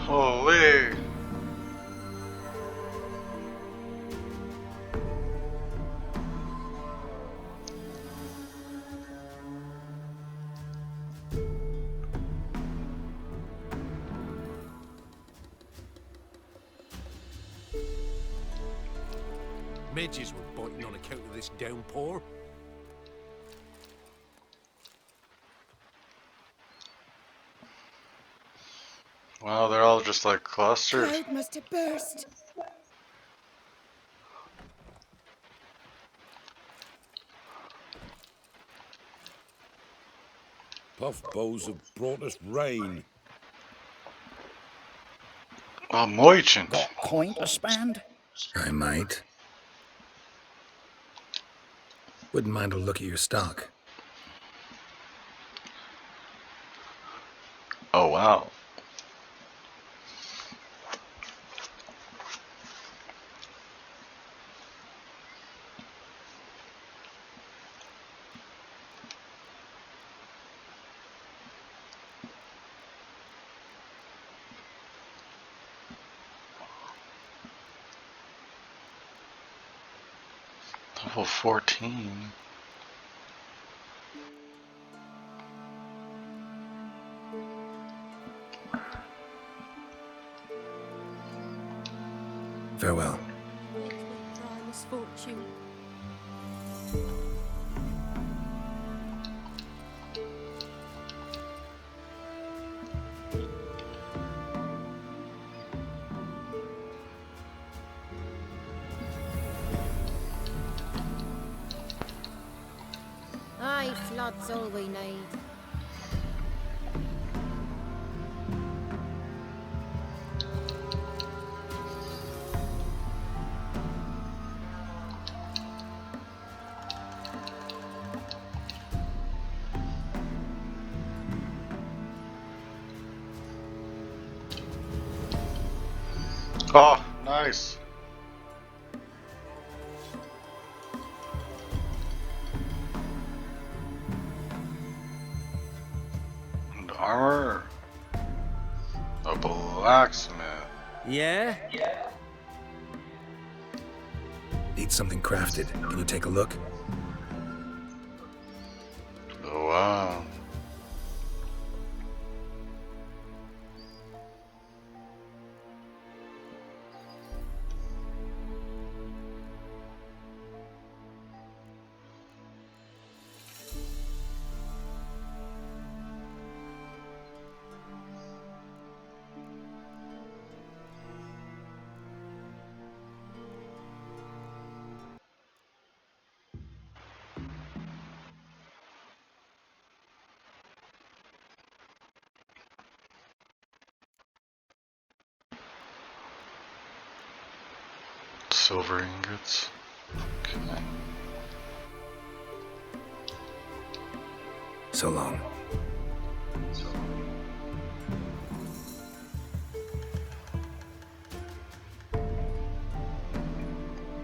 Holy! Midges were biting on account of this downpour. Wow, they're all just like clusters. Cloud must have burst. Puff bows have brought us rain. A merchant. Got coin to spend? I might. Wouldn't mind a look at your stock. Oh wow. Level 14. Farewell. Misfortune. blood's all we need. Oh, nice. And armor. A blacksmith. Yeah? Need something crafted. Can you take a look? Oh, wow. Silver ingots. Okay. So long.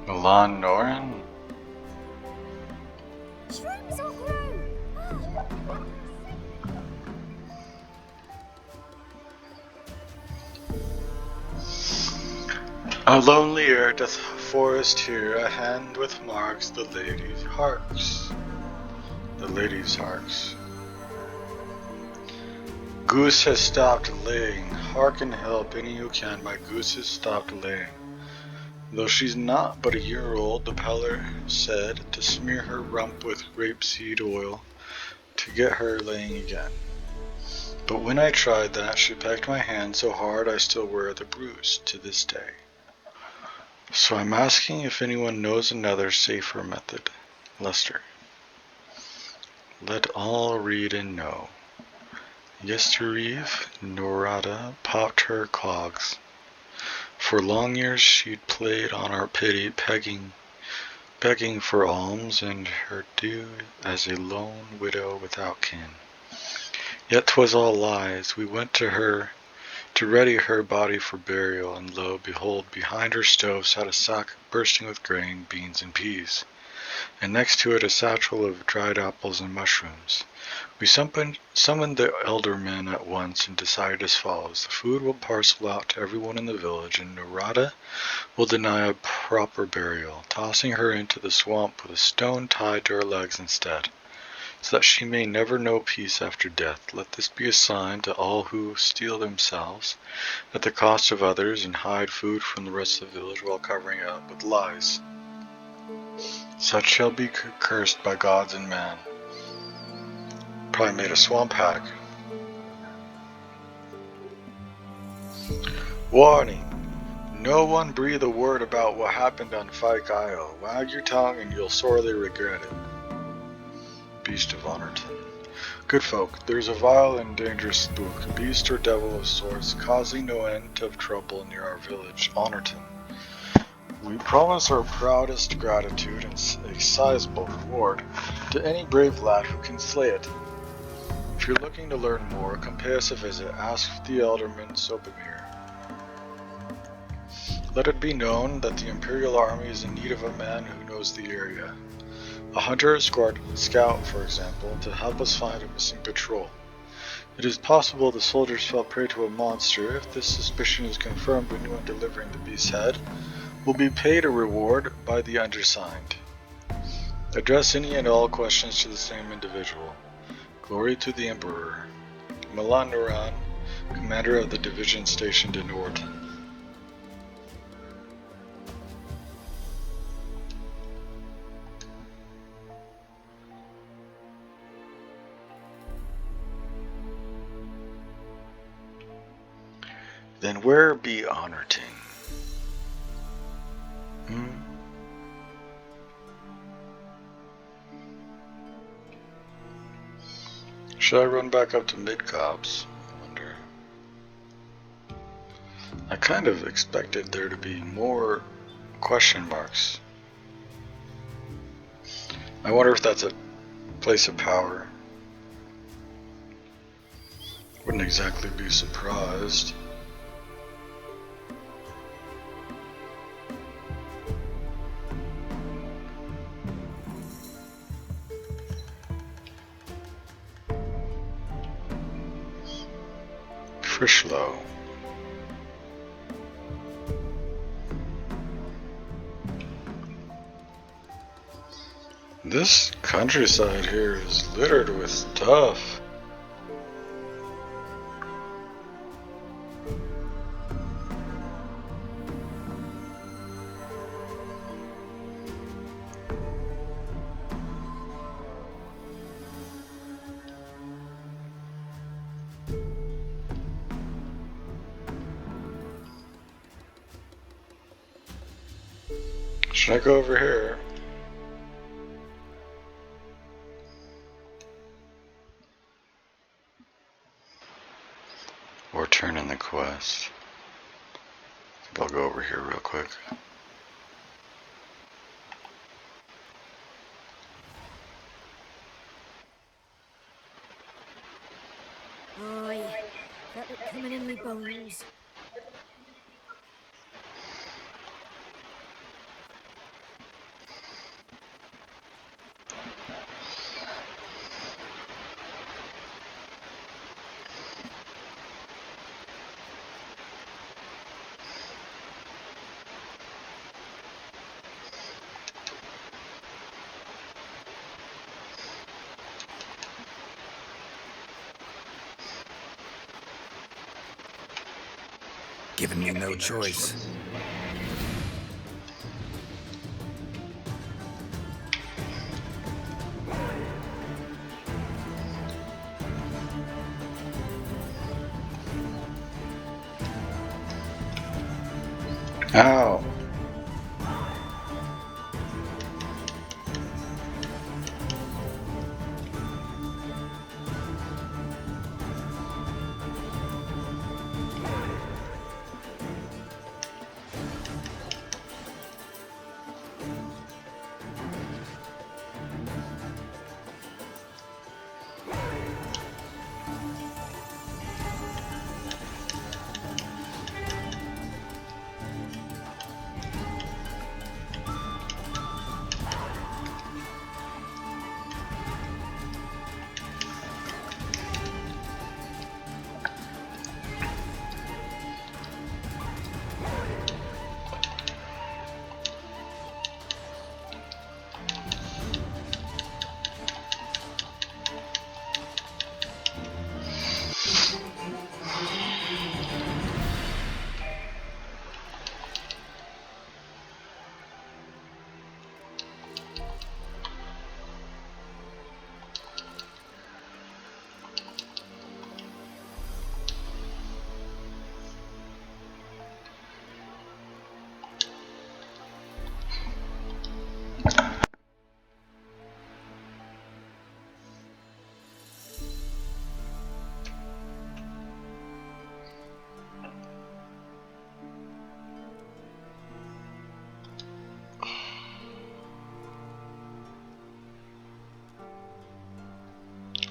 Milan Norin? Shrooms all grew! A lonely air doth forest here, a hand with marks, the lady's harks. The lady's harks. Goose has stopped laying. Hearken, help any who can, my goose has stopped laying. Though she's not but a year old, the peddler said, to smear her rump with grapeseed oil, to get her laying again. But when I tried that, she pecked my hand so hard I still wear the bruise to this day. So I'm asking if anyone knows another safer method. Lester. Let all read and know. Yestereve, Norada popped her clogs. For long years she'd played on our pity, begging for alms and her due as a lone widow without kin. Yet 'twas all lies. We went to her to ready her body for burial, and lo, behold, behind her stove sat a sack bursting with grain, beans, and peas, and next to it a satchel of dried apples and mushrooms. We summoned the eldermen at once and decided as follows. The food will parcel out to everyone in the village, and Narada will deny a proper burial, tossing her into the swamp with a stone tied to her legs instead, so that she may never know peace after death. Let this be a sign to all who steal themselves at the cost of others and hide food from the rest of the village while covering it up with lies. Such shall be cursed by gods and man. Probably made a swamp hack. Warning! No one breathe a word about what happened on Fyke Isle. Wag your tongue and you'll sorely regret it. Beast of Honorton. Good folk, there's a vile and dangerous spook, beast or devil of sorts, causing no end of trouble near our village, Honorton. We promise our proudest gratitude and a sizable reward to any brave lad who can slay it. If you're looking to learn more, come pay us a visit. Ask the Elderman Sobimir. Let it be known that the Imperial Army is in need of a man who knows the area. A hunter scout, for example, to help us find a missing patrol. It is possible the soldiers fell prey to a monster. If this suspicion is confirmed, anyone delivering the beast's head will be paid a reward by the undersigned. Address any and all questions to the same individual. Glory to the Emperor. Milan Nuran, commander of the division stationed in Orton. Then where be Honorton? Should I run back up to Midcopse? I wonder. I kind of expected there to be more question marks. I wonder if that's a place of power. Wouldn't exactly be surprised. Frishlow. This countryside here is littered with stuff. Should I go over here? Or turn in the quest? I think I'll go over here real quick. Aye, that look coming in me bones. Given me no choice. Ow.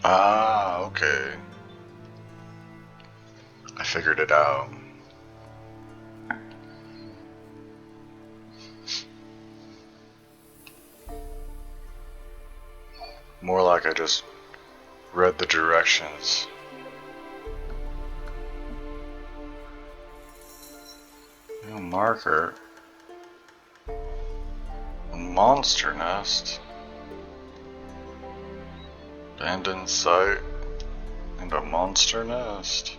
Ah, okay. I figured it out. More like I just read the directions. New marker. A monster nest. Abandoned site and a monster nest.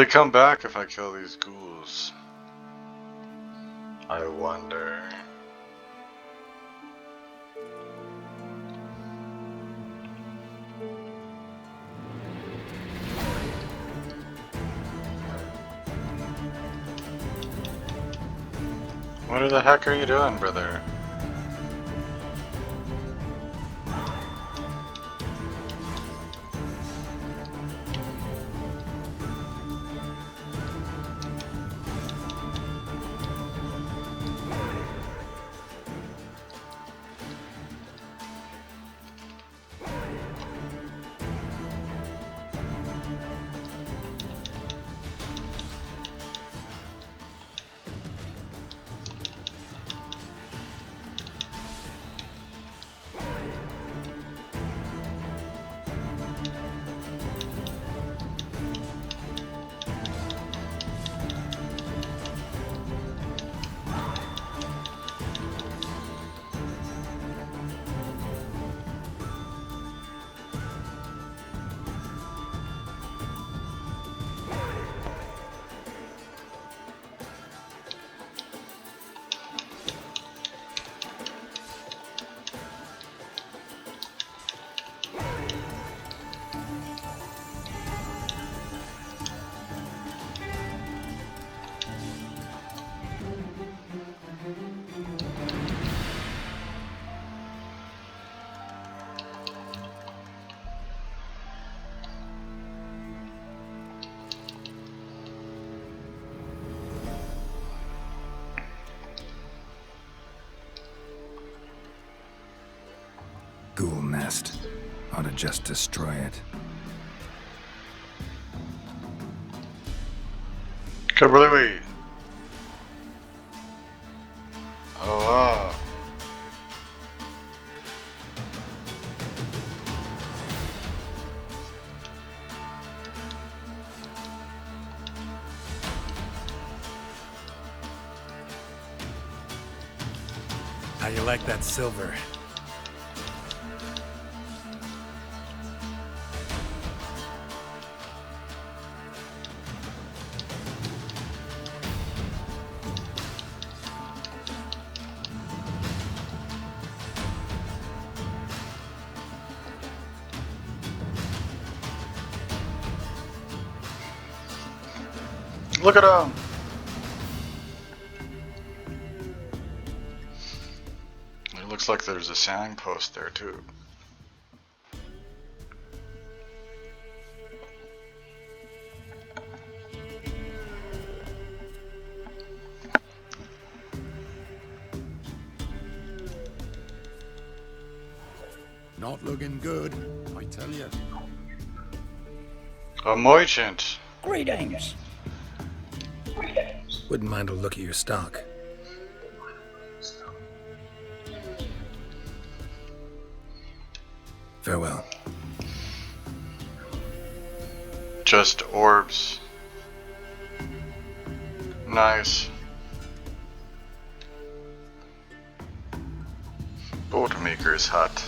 they come back if I kill these ghouls? I wonder. What the heck are you doing, brother? Ghoul nest. Ought to just destroy it. Kimberly! Oh wow. How you like that silver? Look at him! It looks like there's a signpost there too. Not looking good, I tell you. A merchant. Greetings. Wouldn't mind a look at your stock. Farewell. Just orbs. Nice. Boatmaker's hut.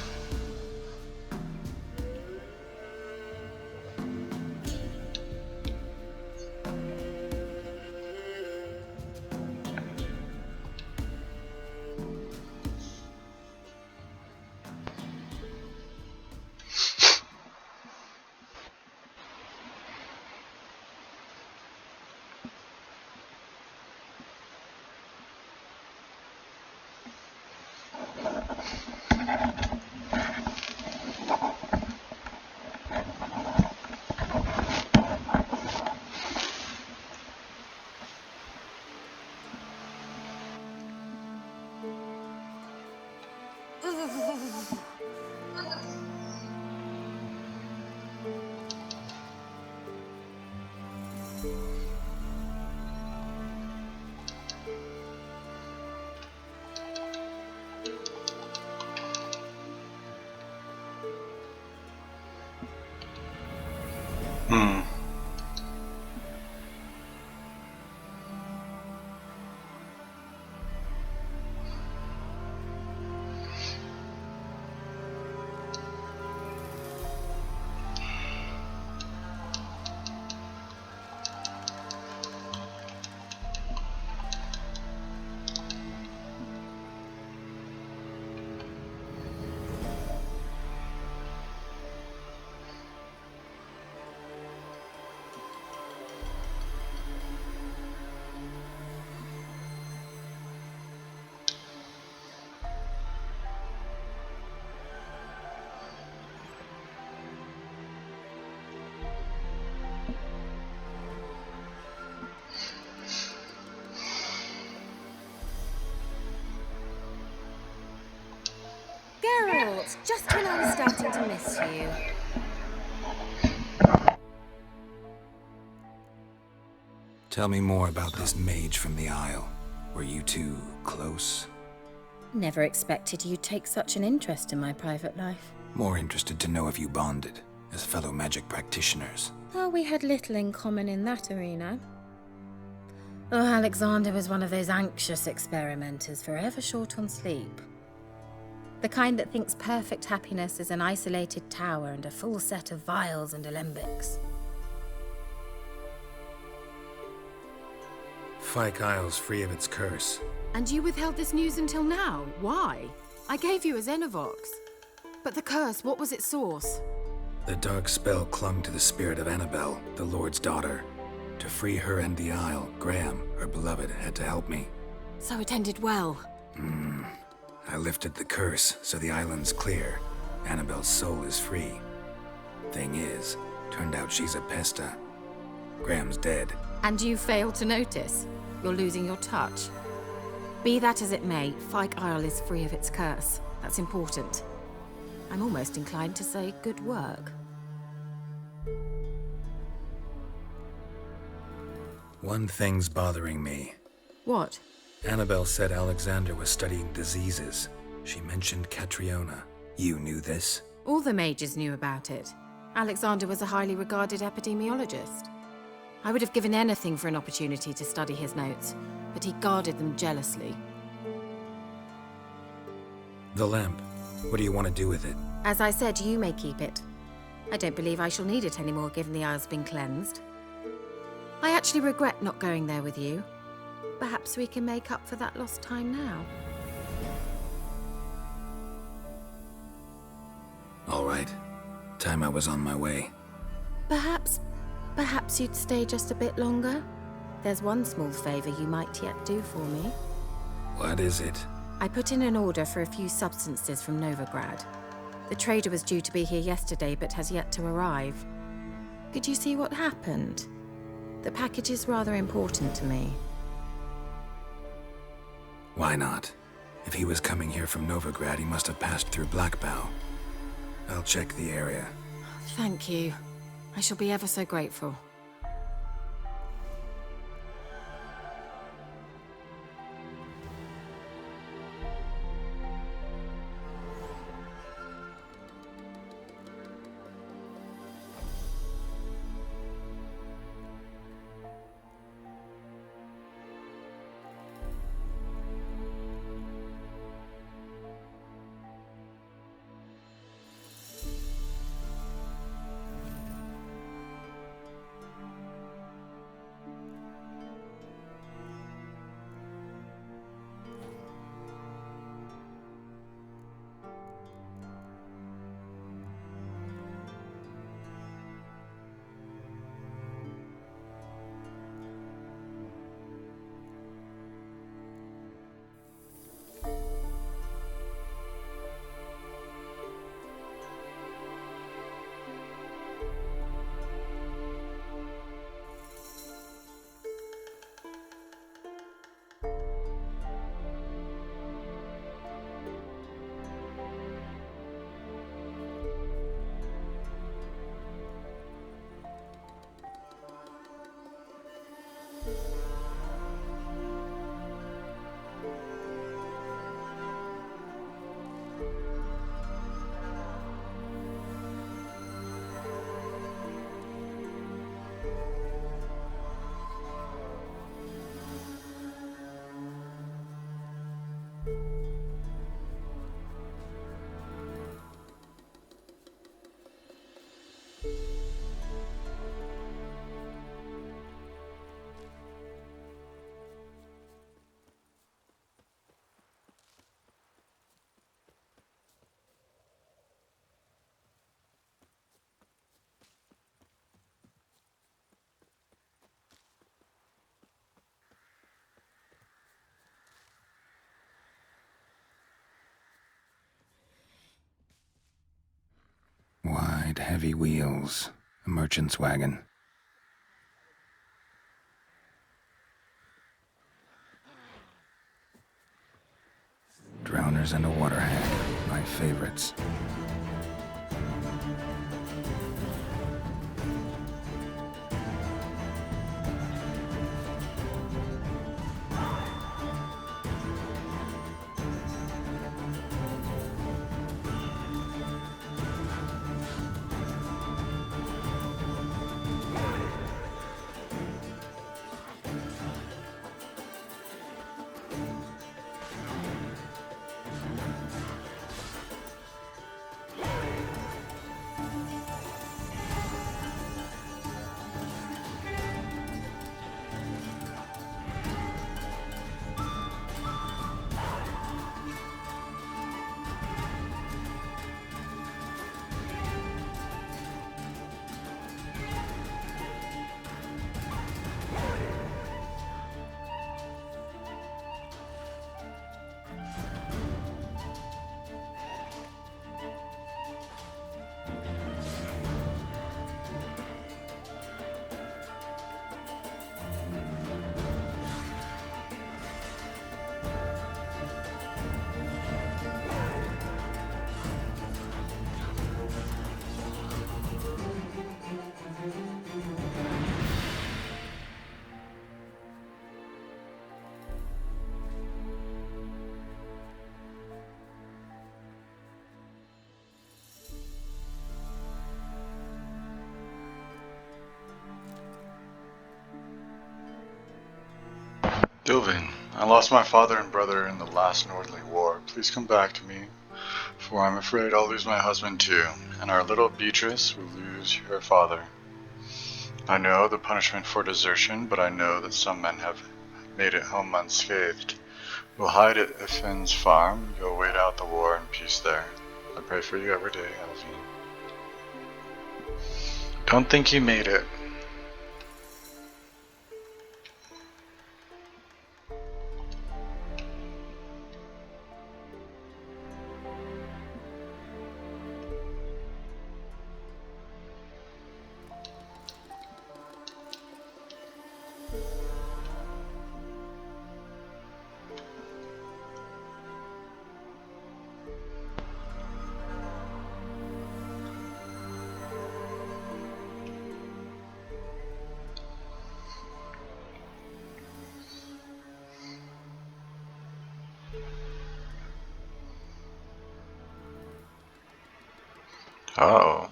Geralt, just when I was starting to miss you. Tell me more about this mage from the Isle. Were you two close? Never expected you'd take such an interest in my private life. More interested to know if you bonded, as fellow magic practitioners. Well, we had little in common in that arena. Oh, Alexander was one of those anxious experimenters, forever short on sleep. The kind that thinks perfect happiness is an isolated tower and a full set of vials and alembics. Fyke Isle's free of its curse. And you withheld this news until now? Why? I gave you a Xenovox. But the curse, what was its source? The dark spell clung to the spirit of Annabelle, the Lord's daughter. To free her and the Isle, Graham, her beloved, had to help me. So it ended well. I lifted the curse, so the island's clear. Annabelle's soul is free. Thing is, turned out she's a Pesta. Graham's dead. And you failed to notice? You're losing your touch. Be that as it may, Fyke Isle is free of its curse. That's important. I'm almost inclined to say good work. One thing's bothering me. What? Annabelle said Alexander was studying diseases. She mentioned Catriona. You knew this? All the mages knew about it. Alexander was a highly regarded epidemiologist. I would have given anything for an opportunity to study his notes, but he guarded them jealously. The lamp. What do you want to do with it? As I said, you may keep it. I don't believe I shall need it anymore, given the Isle's been cleansed. I actually regret not going there with you. Perhaps we can make up for that lost time now. All right. Time I was on my way. Perhaps you'd stay just a bit longer? There's one small favor you might yet do for me. What is it? I put in an order for a few substances from Novigrad. The trader was due to be here yesterday, but has yet to arrive. Could you see what happened? The package is rather important to me. Why not? If he was coming here from Novigrad, he must have passed through Blackbough. I'll check the area. Thank you. I shall be ever so grateful. Wide, heavy wheels. A merchant's wagon. Drowner Runners and a Waterhag, my favorites. Dovin, I lost my father and brother in the last Northerly War. Please come back to me, for I'm afraid I'll lose my husband too, and our little Beatrice will lose her father. I know the punishment for desertion, but I know that some men have made it home unscathed. We'll hide at Iffin's farm. You'll wait out the war in peace there. I pray for you every day, Elvine. Don't think you made it. Uh-oh.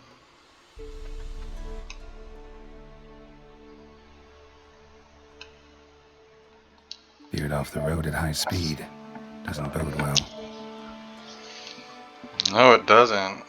Veered off the road at high speed. Doesn't bode well. No, it doesn't.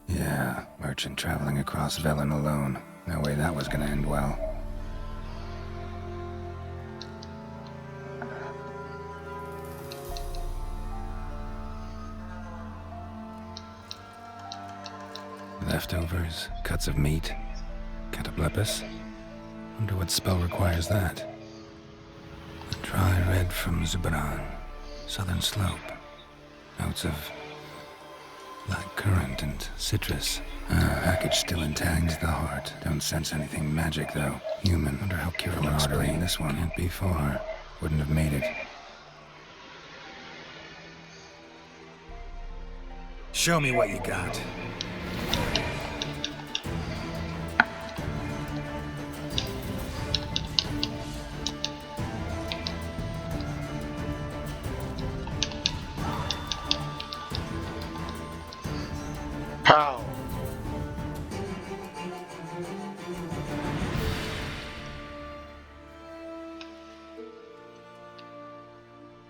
Yeah, merchant traveling across Velen alone. No way that was gonna end well. Leftovers, cuts of meat, cataplepis. Wonder what spell requires that. A dry red from Zubran, southern slope. Notes of black currant and citrus. Package still intact. The heart. Don't sense anything magic though. Human. Wonder how Kira looks green. This one can't be far. Wouldn't have made it. Show me what you got. Pow!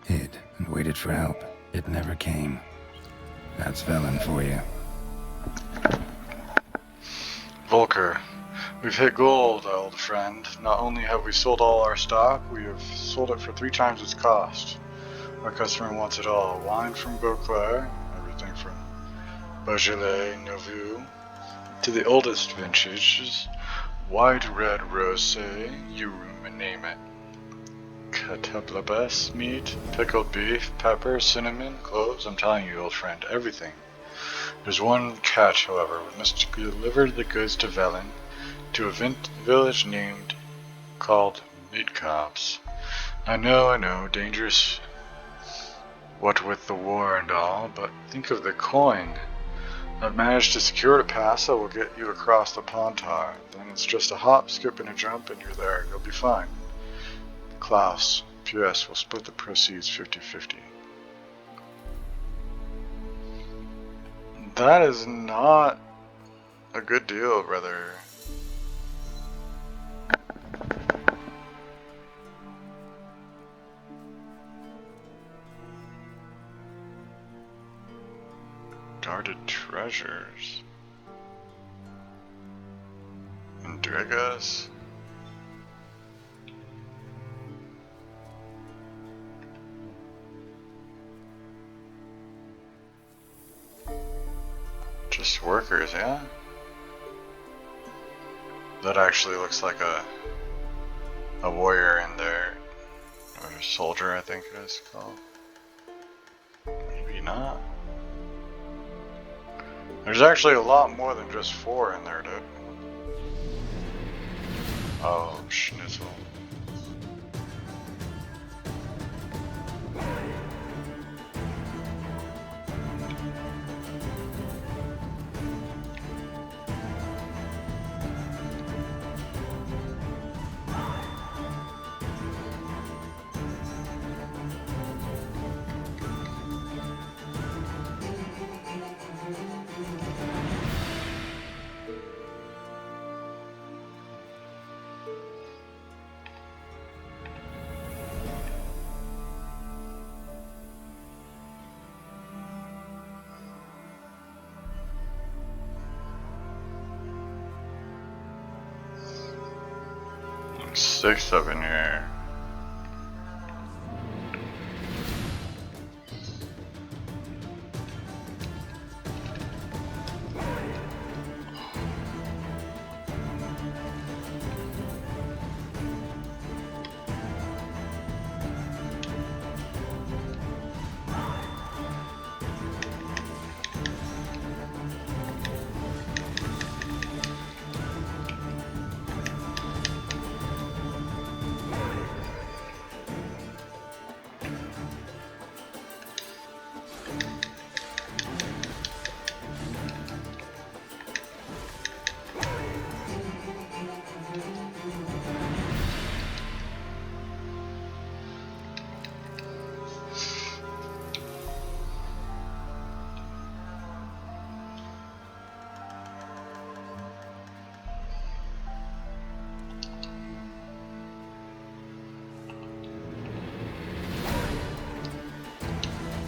Hid and waited for help. It never came. That's Velen for you. Volker, we've hit gold, old friend. Not only have we sold all our stock, we have sold it for 3 times its cost. Our customer wants it all. Wine from Beauclair, everything from Beaujolais Nouveau to the oldest vintages, White red rose, you name it. Catablabus meat, pickled beef, pepper, cinnamon, cloves. I'm telling you, old friend, everything. There's one catch, however. We must deliver the goods to Velen, to a village named called Midcops. I know, dangerous. What with the war and all, but think of the coin. I've managed to secure a pass that will get you across the Pontar. Then it's just a hop, skip, and a jump, and you're there. You'll be fine. Klaus, P.S. will split the proceeds 50-50. That is not a good deal, brother. Guarded treasures. Indrigas. Just workers, yeah? That actually looks like a warrior in there. Or a soldier, I think it is called. Maybe not. There's actually a lot more than just 4 in there, dude. Oh, schnitzel. Like 6 up in here.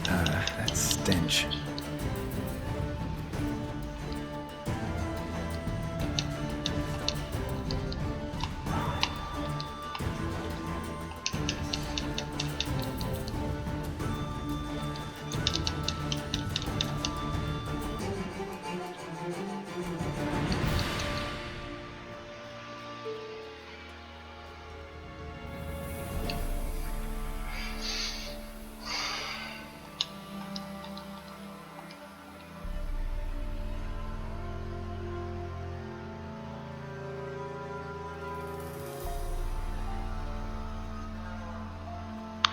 That stench.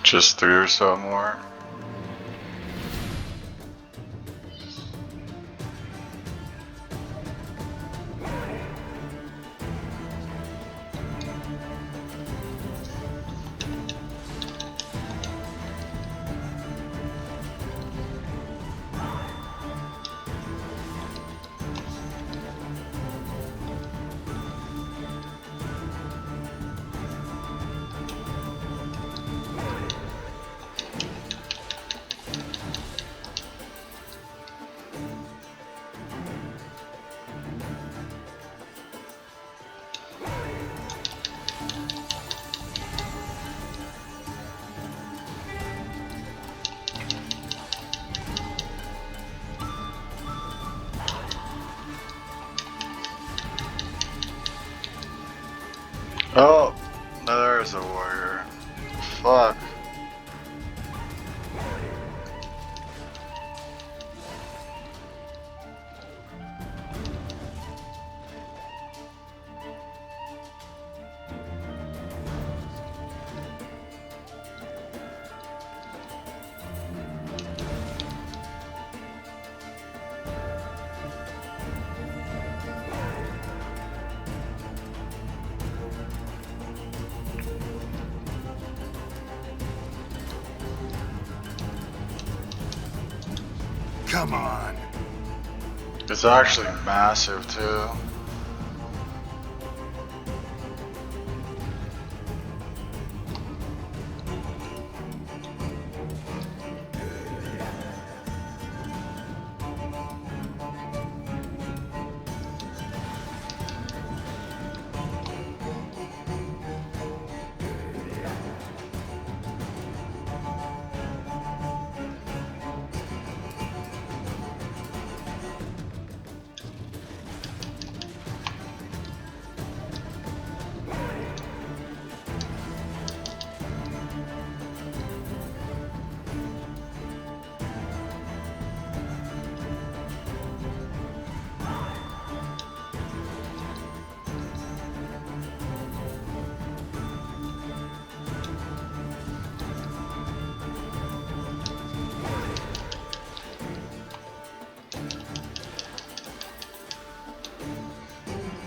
Just 3 or so more. There's a warrior. Fuck. Come on. It's actually massive too.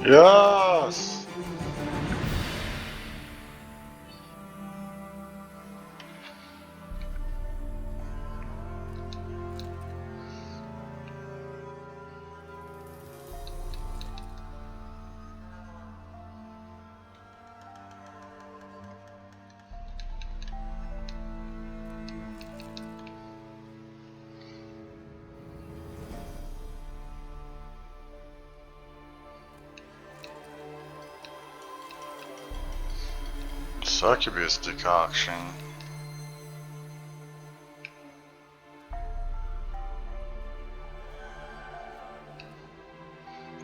Yes! Succubus decoction.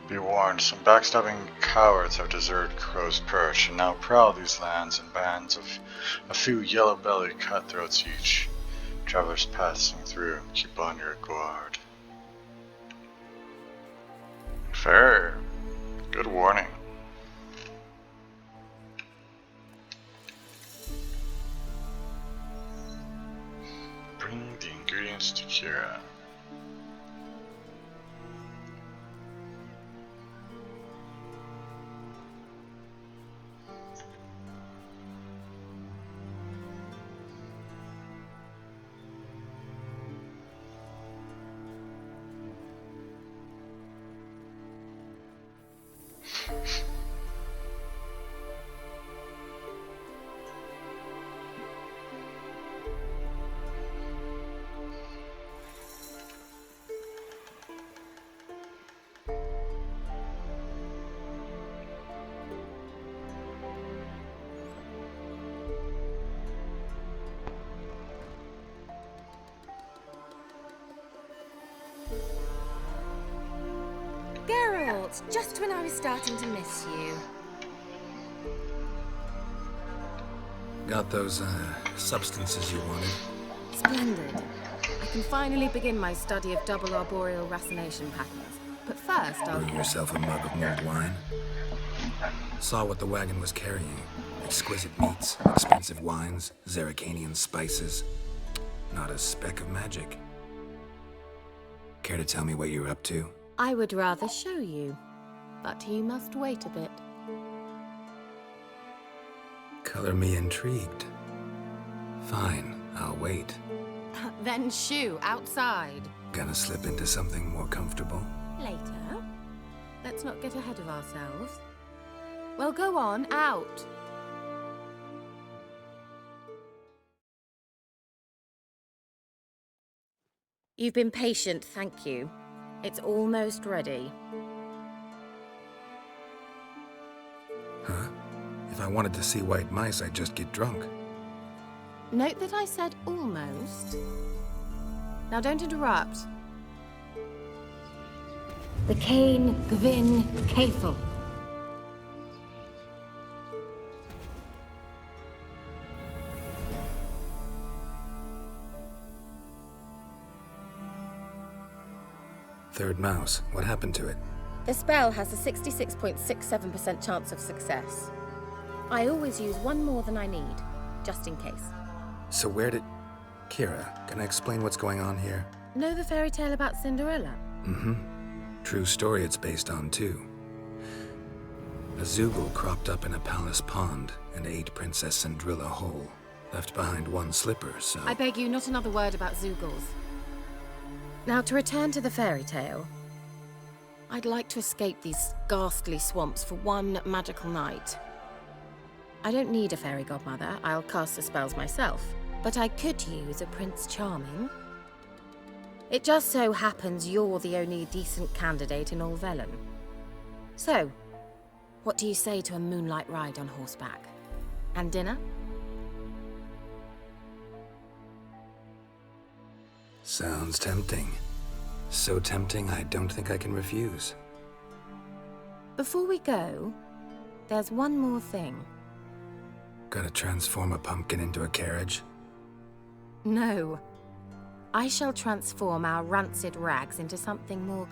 Be warned, some backstabbing cowards have deserted Crow's Perch and now prowl these lands in bands of a few yellow-bellied cutthroats each. Travelers passing through, keep on your guard. Fair. Good warning. Bring the ingredients to Kira. Geralt, just when I was starting to miss you. Got those, substances you wanted? Splendid. I can finally begin my study of double arboreal racination patterns. But first, I'll... Brew yourself a mug of mulled wine. Saw what the wagon was carrying. Exquisite meats, expensive wines, Zerrikanian spices. Not a speck of magic. Care to tell me what you're up to? I would rather show you, but you must wait a bit. Color me intrigued. Fine, I'll wait. Then shoo, outside. Gonna slip into something more comfortable? Later. Let's not get ahead of ourselves. Well, go on, out. You've been patient, thank you. It's almost ready. Huh? If I wanted to see white mice, I'd just get drunk. Note that I said almost. Now don't interrupt. The Cain Gwyn Caethel. third mouse. What happened to it? The spell has a 66.67% chance of success. I always use one more than I need, just in case. So where did... Kira, can I explain what's going on here? Know the fairy tale about Cinderella? Mm-hmm. True story it's based on, too. A Zoogle cropped up in a palace pond and ate Princess Cindrilla whole. Left behind one slipper, so... I beg you, not another word about Zoogles. Now, to return to the fairy tale, I'd like to escape these ghastly swamps for one magical night. I don't need a fairy godmother, I'll cast the spells myself, but I could use a Prince Charming. It just so happens you're the only decent candidate in all Velen. So, what do you say to a moonlight ride on horseback? And dinner? Sounds tempting. So tempting, I don't think I can refuse. Before we go, there's one more thing. Gotta transform a pumpkin into a carriage? No. I shall transform our rancid rags into something more